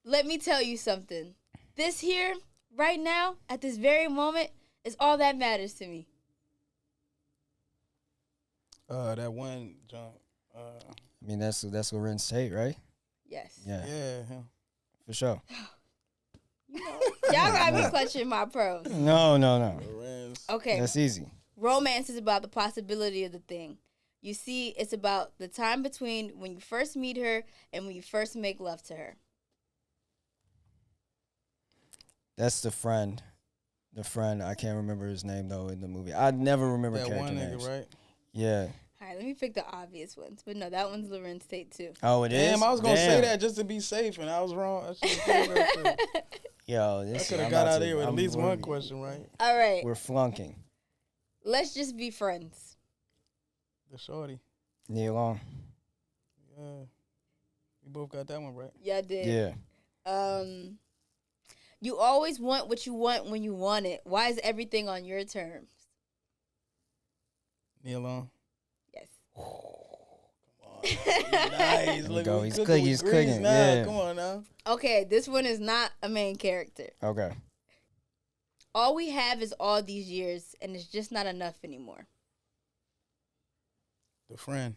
S2: Let me tell you something. This here, right now, at this very moment, is all that matters to me.
S1: That one jump.
S3: I mean, that's Lorenz Tate, right?
S2: Yes.
S3: Yeah,
S1: Yeah.
S3: for sure.
S2: Y'all got me clutching my pearls.
S3: No.
S1: Lorenz.
S2: Okay.
S3: That's easy.
S2: Romance is about the possibility of the thing. You see, it's about the time between when you first meet her and when you first make love to her.
S3: That's the friend. The friend. I can't remember his name though in the movie. I never remember
S1: That
S3: character
S1: one nigga,
S3: names.
S1: right?
S3: Yeah.
S2: All right, let me pick the obvious ones. But no, that one's Lorenz Tate too.
S3: Oh, it is.
S1: Damn, I was gonna say
S3: Damn.
S1: that just to be safe, and I was wrong. I should've that shit.
S3: Yo,
S1: I
S3: this
S1: could have
S3: I'm
S1: got
S3: about
S1: out
S3: to-
S1: of here with at
S3: I'm-
S1: least
S3: we're-
S1: one question right.
S2: All right,
S3: We're flunking.
S2: let's just be friends.
S1: The shorty.
S3: Neil Long.
S1: Yeah. We both got that one right.
S2: Y'all did.
S3: Yeah.
S2: You always want what you want when you want it. Why is everything on your terms?
S1: Neil Long.
S2: Yes.
S1: Nice.
S3: we
S1: Look,
S3: go.
S1: we
S3: He's
S1: cooking
S3: cooking,
S1: with
S3: he's
S1: grease
S3: cooking,
S1: now.
S3: yeah.
S1: Come on now.
S2: Okay, this one is not a main character.
S3: Okay.
S2: All we have is all these years, and it's just not enough anymore.
S1: The friend.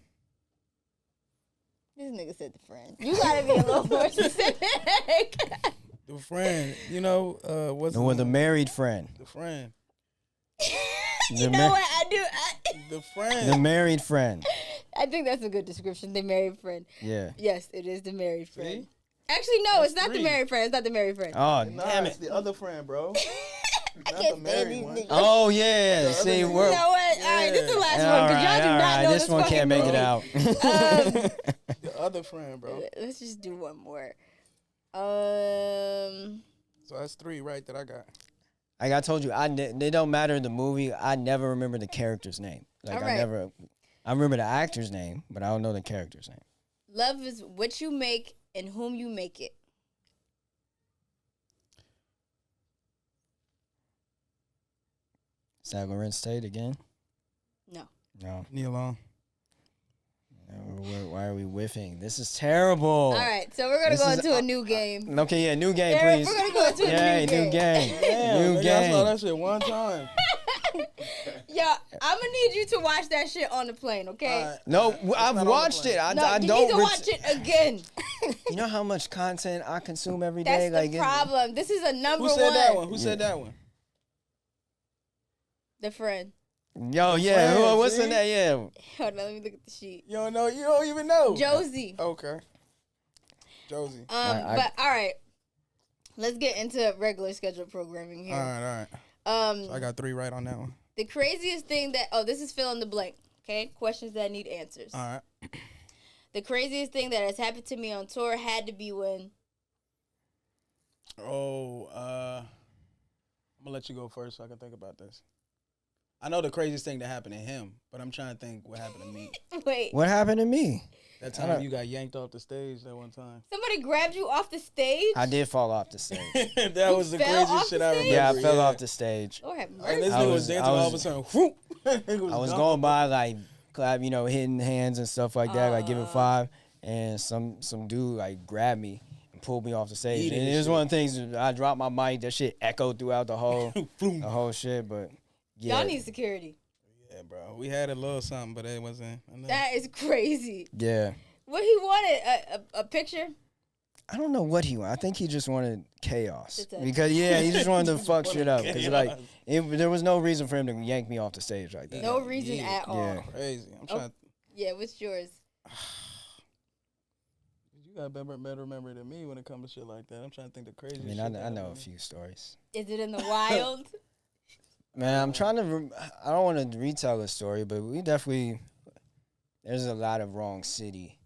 S2: This nigga said the friend. You gotta be a little more specific.
S1: The friend. You know, what's
S3: The married friend.
S1: The friend.
S2: You know what? I do.
S1: The friend.
S3: The married friend.
S2: I think that's a good description. The married friend.
S3: Yeah.
S2: Yes, it is the married friend.
S1: See?
S2: Actually, no,
S1: That's
S2: it's not
S1: three.
S2: the married friend. It's not the married friend.
S3: Oh,
S1: Nah,
S3: damn
S1: it's
S3: it.
S1: the other friend, bro.
S2: I
S1: Not
S2: can't
S1: the
S2: stand
S1: married
S2: these
S1: one.
S2: niggas.
S3: Oh, yeah.
S1: The
S3: See,
S1: other
S3: we're.
S2: You know what? All right, this is the last one because y'all do not know
S3: This one
S2: fucking
S3: can't make it
S2: movie.
S3: out.
S1: The other friend, bro.
S2: Let's just do one more.
S1: So that's 3 right that I got.
S3: Like I told you, they don't matter in the movie. I never remember the character's name. Like
S2: Alright.
S3: I remember the actor's name, but I don't know the character's name.
S2: Love is what you make and whom you make it.
S3: Is that Lorenz Tate again?
S2: No.
S3: No.
S1: Neil Long.
S3: Why are we whiffing? This is terrible.
S2: All right, so we're gonna
S3: This
S2: go
S3: is-
S2: into a new game.
S3: Okay, yeah, new game,
S2: Eric,
S3: please.
S2: we're gonna go into a
S3: Yeah,
S2: new game.
S1: Damn,
S3: New
S1: nigga, I saw
S3: game.
S1: that shit one time.
S2: Yo, I'm gonna need you to watch that shit on the plane, okay?
S1: Alright.
S3: No,
S1: It's
S3: I've
S1: not on the
S3: watched
S1: plane.
S3: it. I
S2: No, you
S3: don't.
S2: need to watch it again.
S3: You know how much content I consume every
S2: That's
S3: day?
S2: the
S3: Like,
S2: problem. This is a number
S1: Who said
S2: one.
S1: that one? Who said that one?
S2: The friend.
S3: Yo, yeah.
S1: friend,
S3: What's
S1: see?
S3: in that? Yeah.
S2: Hold on, let me look at the sheet.
S1: You don't know? You don't even know.
S2: Josie.
S1: Okay. Josie.
S2: But all right, let's get into regular scheduled programming here.
S1: All right. So I got 3 right on that one.
S2: The craziest thing that this is fill in the blank. Okay, questions that need answers.
S1: All right.
S2: The craziest thing that has happened to me on tour had to be when.
S1: Oh, I'm gonna let you go first so I can think about this. I know the craziest thing that happened to him, but I'm trying to think what happened to me.
S2: Wait,
S3: What happened to me?
S1: That time you got yanked off the stage that one time.
S2: somebody grabbed you off the stage?
S3: I did fall off the stage.
S1: That was the
S2: fell off
S1: craziest shit
S2: the
S1: I
S2: stage?
S1: remember.
S3: Yeah, I fell off the stage.
S2: Lord have
S1: And
S2: mercy.
S1: this
S3: I
S1: nigga was
S3: was-
S1: dancing
S3: I
S1: all of a
S3: was-
S1: sudden. Whoop, nigga
S3: I was
S1: gone.
S3: going by like clap, hitting hands and stuff like that, like giving 5, and some dude like grabbed me and pulled me off the stage.
S1: Eating
S3: And it was
S1: shit.
S3: one of the things I dropped my mic. That shit echoed throughout the whole shit. But yeah,
S2: Y'all need security.
S1: Yeah, bro. We had a little something, but it wasn't enough.
S2: That is crazy.
S3: yeah.
S2: What he wanted? A picture?
S3: I don't know what he wanted. I think he just wanted chaos
S2: Just a-
S3: because he just wanted to fuck shit up. Because
S1: chaos.
S3: there was no reason for him to yank me off the stage like that.
S2: No reason
S1: Yeah.
S2: at all.
S3: Yeah.
S1: Crazy. I'm trying.
S2: Yeah, what's yours?
S1: You got better memory than me when it comes to shit like that. I'm trying to think the craziest.
S3: I mean,
S1: shit that
S3: I know a
S1: happened.
S3: few stories.
S2: Is it in the wild?
S3: Man, I'm trying to. I don't want to retell the story, but we definitely. There's a lot of wrong city.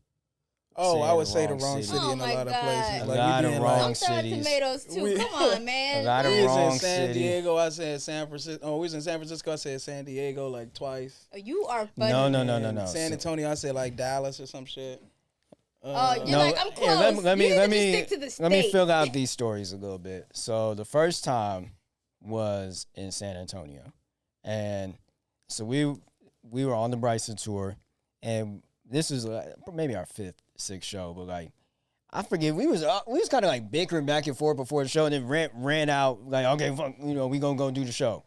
S1: Oh, I would
S3: the
S1: say the
S3: wrong
S1: wrong
S3: city.
S1: city in a
S2: Oh
S1: lot
S2: my
S1: of places.
S2: God.
S3: A
S1: Like
S3: lot
S1: we
S3: of
S1: being
S3: wrong
S1: like,
S2: I'm throwing
S3: cities.
S2: tomatoes too.
S1: We-
S2: Come on, man.
S3: A lot of
S1: we was
S3: wrong
S1: in San
S3: city.
S1: Diego. I said San Francisco. Oh, we was in San Francisco. I said San Diego like twice.
S2: Oh, you are funny.
S3: No.
S1: And San Antonio. I said like Dallas or some shit.
S2: Oh, you're
S3: No,
S2: like, I'm close.
S3: yeah, let
S2: You need to
S3: me
S2: just stick to the state.
S3: let me fill out these stories a little bit. So the first time was in San Antonio, and so we were on the Bryson tour, and this is maybe our 5th, 6th show, but like I forget, we was kind of like bickering back and forth before the show, and then ran out like, okay, fuck, we gonna go do the show,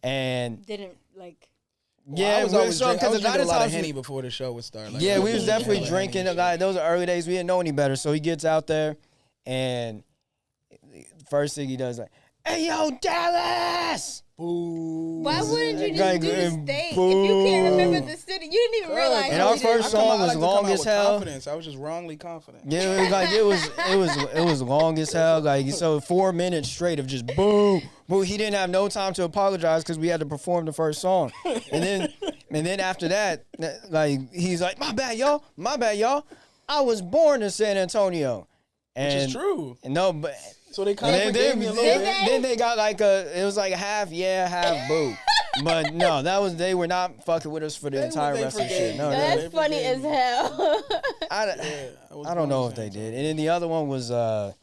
S3: and
S2: Didn't like.
S1: Yeah, I was always drinking a lot of
S3: times
S1: Henny before the show would start. Like,
S3: yeah,
S1: I
S3: we was definitely
S1: hella
S3: drinking.
S1: Henny.
S3: Like, those are early days. We didn't know any better. So he gets out there, and first thing he does, like, "Hey, yo, Dallas!"
S1: Boo.
S2: Why wouldn't you just
S3: Like,
S2: do the
S3: and
S2: state if
S3: boom.
S2: you can't remember the city? You didn't even realize.
S3: And
S2: oh,
S3: our
S2: you didn't.
S3: first song was long as hell.
S1: Confidence. I was just wrongly confident.
S3: Yeah, it was like it was long as hell. Like, so 4 minutes straight of just boom, boom. He didn't have no time to apologize because we had to perform the first song, and then after that, like he's like, my bad, y'all. I was born in San Antonio,
S1: Which
S3: and
S1: is true.
S3: no, but.
S1: So they kind of
S3: And
S1: forgave me a little bit.
S3: then they got like it was like half yeah, half boo. But no, they were not fucking with us for the entire
S1: they
S3: rest of the
S1: forgave
S3: shit. No,
S1: me.
S3: no,
S2: That's
S1: they
S2: funny
S1: forgave
S2: as
S1: me.
S2: hell.
S3: I don't know if they did. And then the other one was I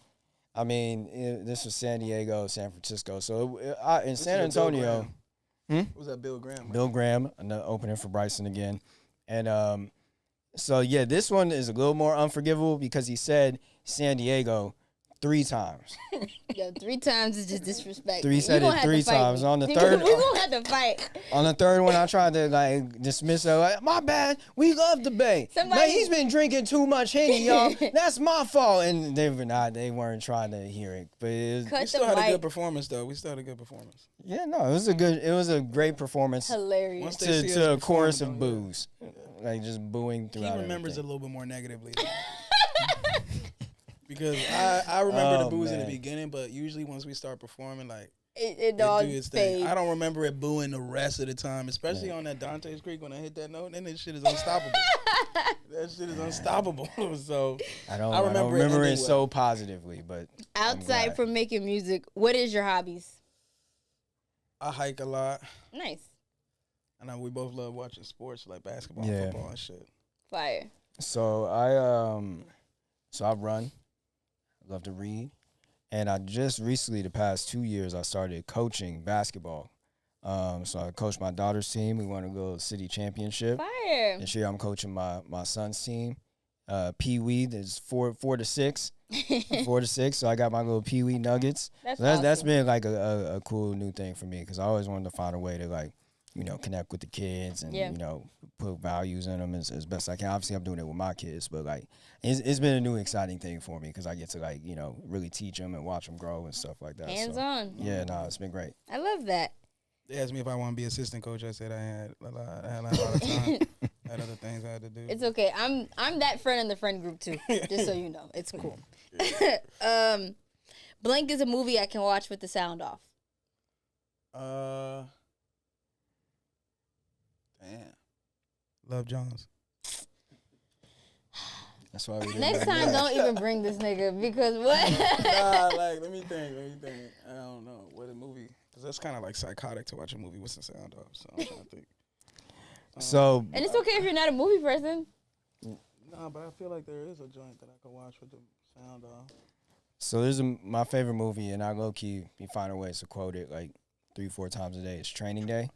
S3: mean, this was San Diego, San Francisco. So in San Antonio,
S1: Was that Bill Graham? Right?
S3: Bill Graham, another opening for Bryson again. And so yeah, this one is a little more unforgivable because he said San Diego 3 times.
S2: Yo, 3 times is just disrespect.
S3: He said it 3 times. On the third,
S2: we gonna have to fight.
S3: on the third one, I tried to like dismiss it. Like, my bad. We love the Bay. Man, he's been drinking too much Henny, y'all. That's my fault. And they were not. They weren't trying to hear it. But it was,
S1: We still had a good performance, though. We still had a good performance.
S3: yeah, no, it was a great performance.
S2: Hilarious.
S1: Once they see us
S3: To a chorus
S1: perform,
S3: of
S1: though, yeah.
S3: boos, like just booing
S1: He
S3: throughout.
S1: remembers it a
S3: everything.
S1: little bit more negatively. Because I remember the boos in the
S3: man.
S1: beginning, but usually once we start performing, like,
S2: It
S1: it
S2: all
S1: do its thing.
S2: fades.
S1: I don't remember it booing the rest of the time, especially on that Dante's Creek when I hit that note. Then this shit is unstoppable. That shit is unstoppable. So
S3: I don't
S1: remember it
S3: remember it
S1: ending
S3: so
S1: well.
S3: positively, but I'm
S2: Outside
S3: glad.
S2: from making music, what is your hobbies?
S1: I hike a lot,
S2: Nice.
S1: and we both love watching sports like basketball,
S3: Yeah.
S1: football, and shit.
S2: Fire.
S3: So I run. I love to read. And I just recently, the past 2 years, I started coaching basketball. So I coached my daughter's team. We won a little city championship.
S2: Fire.
S3: This year I'm coaching my son's team. Pee Wee, there's 4 to 6. 4 to 6. So I got my little Pee Wee Nuggets.
S2: That's
S3: So that's
S2: awesome.
S3: been like a cool new thing for me because I always wanted to find a way to like, connect with the kids and,
S2: Yeah.
S3: put values in them as best I can. Obviously, I'm doing it with my kids, but like, it's been a new exciting thing for me because I get to like, really teach them and watch them grow and stuff like that.
S2: Hands
S3: So,
S2: on.
S3: yeah, no, it's been great.
S2: I love that.
S1: They asked me if I want to be assistant coach. I said I had a lot of time. I had other things I had to do.
S2: It's okay. I'm that friend in the friend group too. Just so you know, it's cool. Blank is a movie I can watch with the sound off.
S1: Damn. Love Jones.
S3: That's why we did
S2: Next time, don't even bring this nigga because what?
S1: Nah, like let me think. I don't know what a movie, because that's kind of like psychotic to watch a movie with the sound off. So I'm trying to think.
S3: So
S2: And it's okay if you're not a movie person.
S1: Nah, but I feel like there is a joint that I could watch with the sound off.
S3: So this is my favorite movie, and I low key be finding ways to quote it like 3-4 times a day. It's Training Day.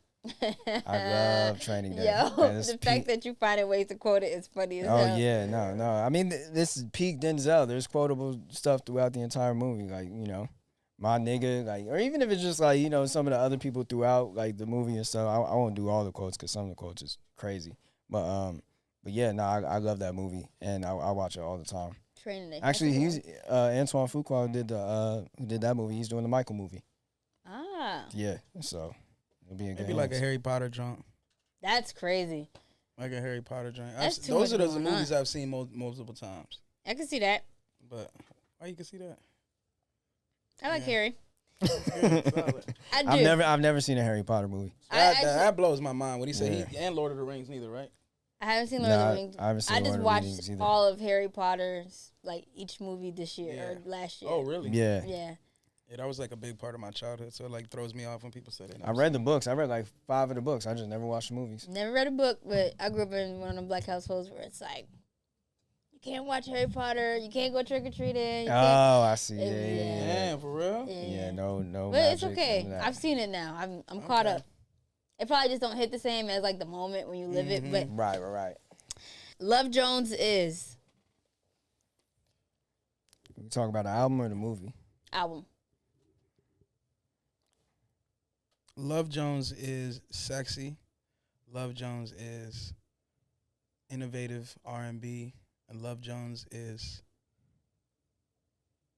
S3: I love Training Day.
S2: Yo,
S3: And it's
S2: the fact that you find ways to quote it is funny as hell.
S3: Oh yeah, no. I mean, this is peak Denzel. There's quotable stuff throughout the entire movie, like my nigga, like, or even if it's just like some of the other people throughout like the movie and stuff. I won't do all the quotes because some of the quotes is crazy, but yeah, no, I love that movie and I watch it all the time.
S2: Training Day.
S3: Actually, he's Antoine Fuqua who did that movie. He's doing the Michael movie.
S2: Ah,
S3: Yeah, so it'll be a good.
S1: Maybe like a Harry Potter joint.
S2: that's crazy.
S1: Like a Harry Potter joint.
S2: That's too
S1: Those are
S2: much
S1: those
S2: going
S1: movies
S2: on.
S1: I've seen multiple times.
S2: I can see that.
S1: But why you can see that?
S2: I like
S1: Yeah.
S2: Harry.
S1: Good, solid.
S2: I do.
S3: I've never seen a Harry Potter movie.
S2: I
S1: That blows my mind when he said
S3: Yeah.
S1: he and Lord of the Rings neither, right?
S2: I haven't seen Lord of the Rings.
S3: I haven't seen
S2: I
S3: Lord
S2: just
S3: of the
S2: watched
S3: Rings either.
S2: all of Harry Potter's, like, each movie this year or last year.
S1: Oh, really?
S3: Yeah.
S2: Yeah.
S1: Yeah, that was like a big part of my childhood, so it like throws me off when people say that.
S3: I read the books. I read like 5 of the books. I just never watched the movies.
S2: Never read a book, but I grew up in one of them black households where it's like, you can't watch Harry Potter, you can't go trick-or-treating.
S3: Oh, I see. Yeah,
S2: Yeah.
S3: yeah.
S1: Damn, for real?
S3: Yeah, no.
S2: But it's
S3: magic,
S2: okay.
S3: none of that.
S2: I've seen it now. I'm caught up. It probably just don't hit the same as like the moment when you live it. But
S3: Right.
S2: Love Jones is
S3: We talking about the album or the movie?
S2: album.
S1: Love Jones is sexy. Love Jones is innovative R&B, and Love Jones is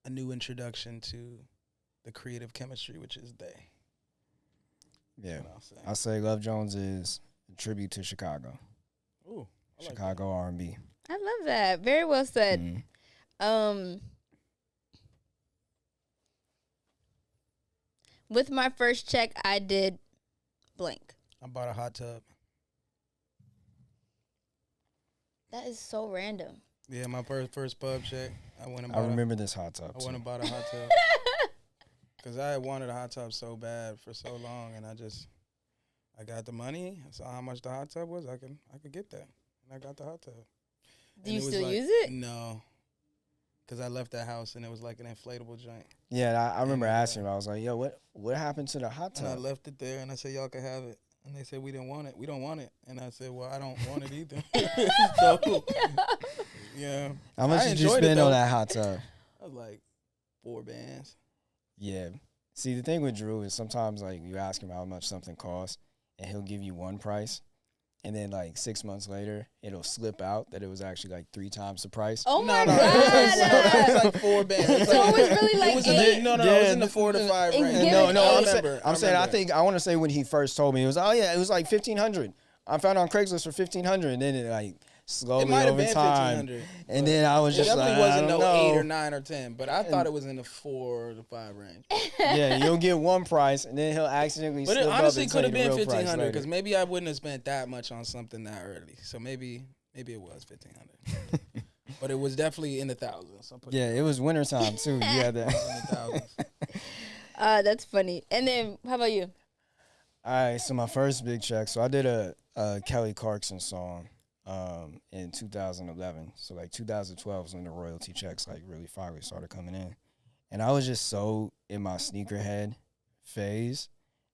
S1: a new introduction to the creative chemistry, which is they.
S3: Yeah.
S1: That's what I'll say.
S3: I say Love Jones is a tribute to Chicago.
S1: Ooh, I like
S3: Chicago R&B.
S2: I love that. Very well said.
S3: Mhm.
S2: With my first check, I did blank.
S1: I bought a hot tub.
S2: That is so random.
S1: Yeah, my first pub check. I went and
S3: I
S1: bought
S3: remember this hot tub.
S1: I
S3: too.
S1: went and bought a hot tub because I had wanted a hot tub so bad for so long, and I got the money. I saw how much the hot tub was. I could get that, and I got the hot tub.
S2: Do
S1: And
S2: you
S1: it was
S2: still
S1: like-
S2: use it?
S1: No, because I left that house and it was like an inflatable joint.
S3: Yeah, I remember asking him. I was like, "Yo, what happened to the hot
S1: And I
S3: tub?"
S1: left it there, and I said, "Y'all can have it." And they said, "We didn't want it. We don't want it." And I said, "Well, I don't want it either." So, yeah.
S3: How much
S1: I
S3: did you
S1: enjoyed it,
S3: spend
S1: though.
S3: on that hot tub?
S1: I was like 4 bands.
S3: Yeah. See, the thing with Drew is sometimes like you ask him how much something costs, and he'll give you one price, and then like 6 months later, it'll slip out that it was actually like 3 times the price.
S2: Oh my
S1: No,
S2: god!
S1: it was like 4 bands. It was
S2: So
S1: like,
S2: it was really like
S1: it was
S2: eight.
S1: no, it was in the 4 to 5
S2: It
S1: range.
S2: give
S3: No,
S2: it
S3: no,
S2: eight.
S3: I'm saying I want to say when he first told me it was it was like 1,500. I found it on Craigslist for 1,500, and then it like
S1: It
S3: slowly
S1: might have
S3: over
S1: been
S3: time,
S1: 1,500.
S3: and then I was
S1: It
S3: just
S1: definitely
S3: like,
S1: wasn't
S3: I don't
S1: no 8
S3: know.
S1: or 9 or 10, but I thought it was in the 4 to 5 range.
S3: Yeah, you'll get one price, and then he'll accidentally
S1: But
S3: slip
S1: it
S3: up
S1: honestly
S3: and tell
S1: could have
S3: you the
S1: been
S3: real price
S1: 1,500
S3: later.
S1: because maybe I wouldn't have spent that much on something that early. So maybe it was 1,500. But it was definitely in the thousands. So
S3: Yeah, it was wintertime too. You had that.
S1: in the thousands.
S2: That's funny. And then, how about you?
S3: All right, so my first big check. So I did a Kelly Clarkson song in 2011. So like 2012 was when the royalty checks like really finally started coming in, and I was just so in my sneakerhead phase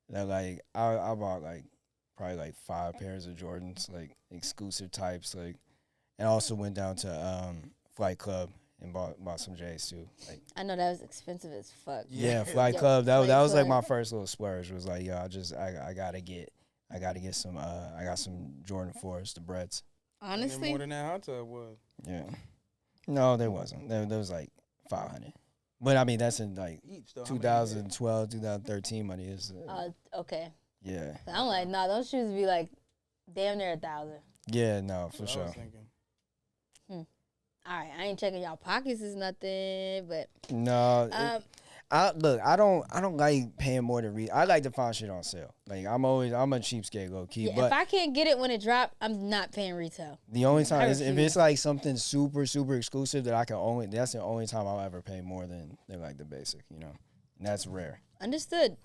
S3: that like I bought like probably like 5 pairs of Jordans, like exclusive types, like, and I also went down to Flight Club and bought some J's too. Like,
S2: I know that was expensive as fuck.
S3: yeah, Flight
S2: Yo,
S3: Club. That
S2: Flight
S3: was like
S2: Club.
S3: my first little splurge. Was like, yo, I gotta get some. I got some Jordan 4s, the Bretts.
S2: Honestly,
S1: More than that hot tub was.
S3: Yeah. No, there wasn't. There was like 500. But I mean, that's in like
S1: Each, though. How many
S3: 2012, 2013 money is.
S2: okay.
S3: Yeah.
S2: I'm like, nah, those shoes be like damn near 1,000.
S3: Yeah. No, for
S1: That's what I
S3: sure.
S1: was thinking.
S2: All right, I ain't checking y'all pockets is nothing, but
S3: No. I don't like paying more than I like to find shit on sale. Like I'm a cheapskate low key.
S2: yeah,
S3: But
S2: if I can't get it when it drop, I'm not paying retail.
S3: the only time is if
S2: refuse.
S3: it's like something super, super exclusive that that's the only time I'll ever pay more than like the basic, you know. And that's rare.
S2: Understood.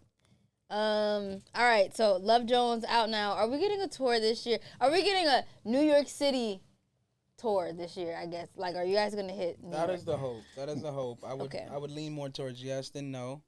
S2: All right, so Love Jones out now. Are we getting a tour this year? Are we getting a New York City tour this year, I guess? Like, are you guys gonna hit New
S1: That
S2: York?
S1: is the hope. That is the hope.
S2: Okay.
S1: I would lean more towards yes than no,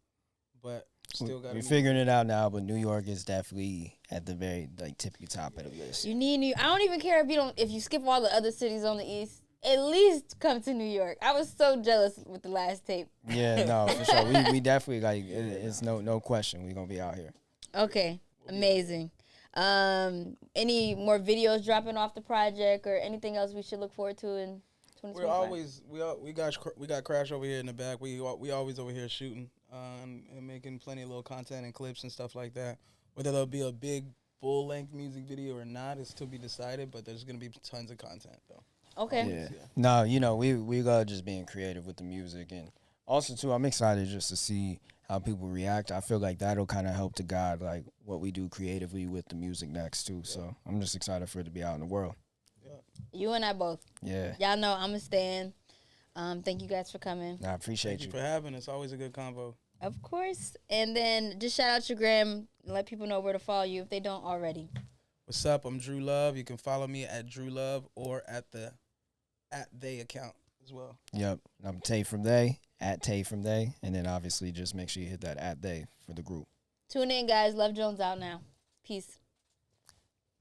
S1: but still got
S3: We're
S1: to
S3: figuring it out now, but New York is definitely at the very like tippy top of the list.
S2: You need New. I don't even care if you skip all the other cities on the east. At least come to New York. I was so jealous with the last tape.
S3: Yeah, no, for sure. We definitely like it's no question we're gonna be out here.
S2: Okay, amazing. Any more videos dropping off the project or anything else we should look forward to in 2025?
S1: We're always we got Crash over here in the back. We always over here shooting and making plenty of little content and clips and stuff like that. Whether there'll be a big full length music video or not is to be decided. But there's gonna be tons of content though.
S2: Okay.
S3: Yeah. No, you know, we love just being creative with the music, and also too, I'm excited just to see how people react. I feel like that'll kind of help to guide like what we do creatively with the music next too. So I'm just excited for it to be out in the world.
S1: Yeah,
S2: You and I both.
S3: Yeah.
S2: Y'all know I'm a stan. Thank you guys for coming.
S3: I appreciate
S1: Thank you for having us. Always a good convo.
S2: Of course. And then just shout out your gram and let people know where to follow you if they don't already.
S1: What's up? I'm Drew Love. You can follow me at Drew Love or at they account as well.
S3: Yep. I'm Tay from They, at Tay from They. And then obviously just make sure you hit that at They for the group.
S2: Tune in, guys. Love Jones out now. Peace.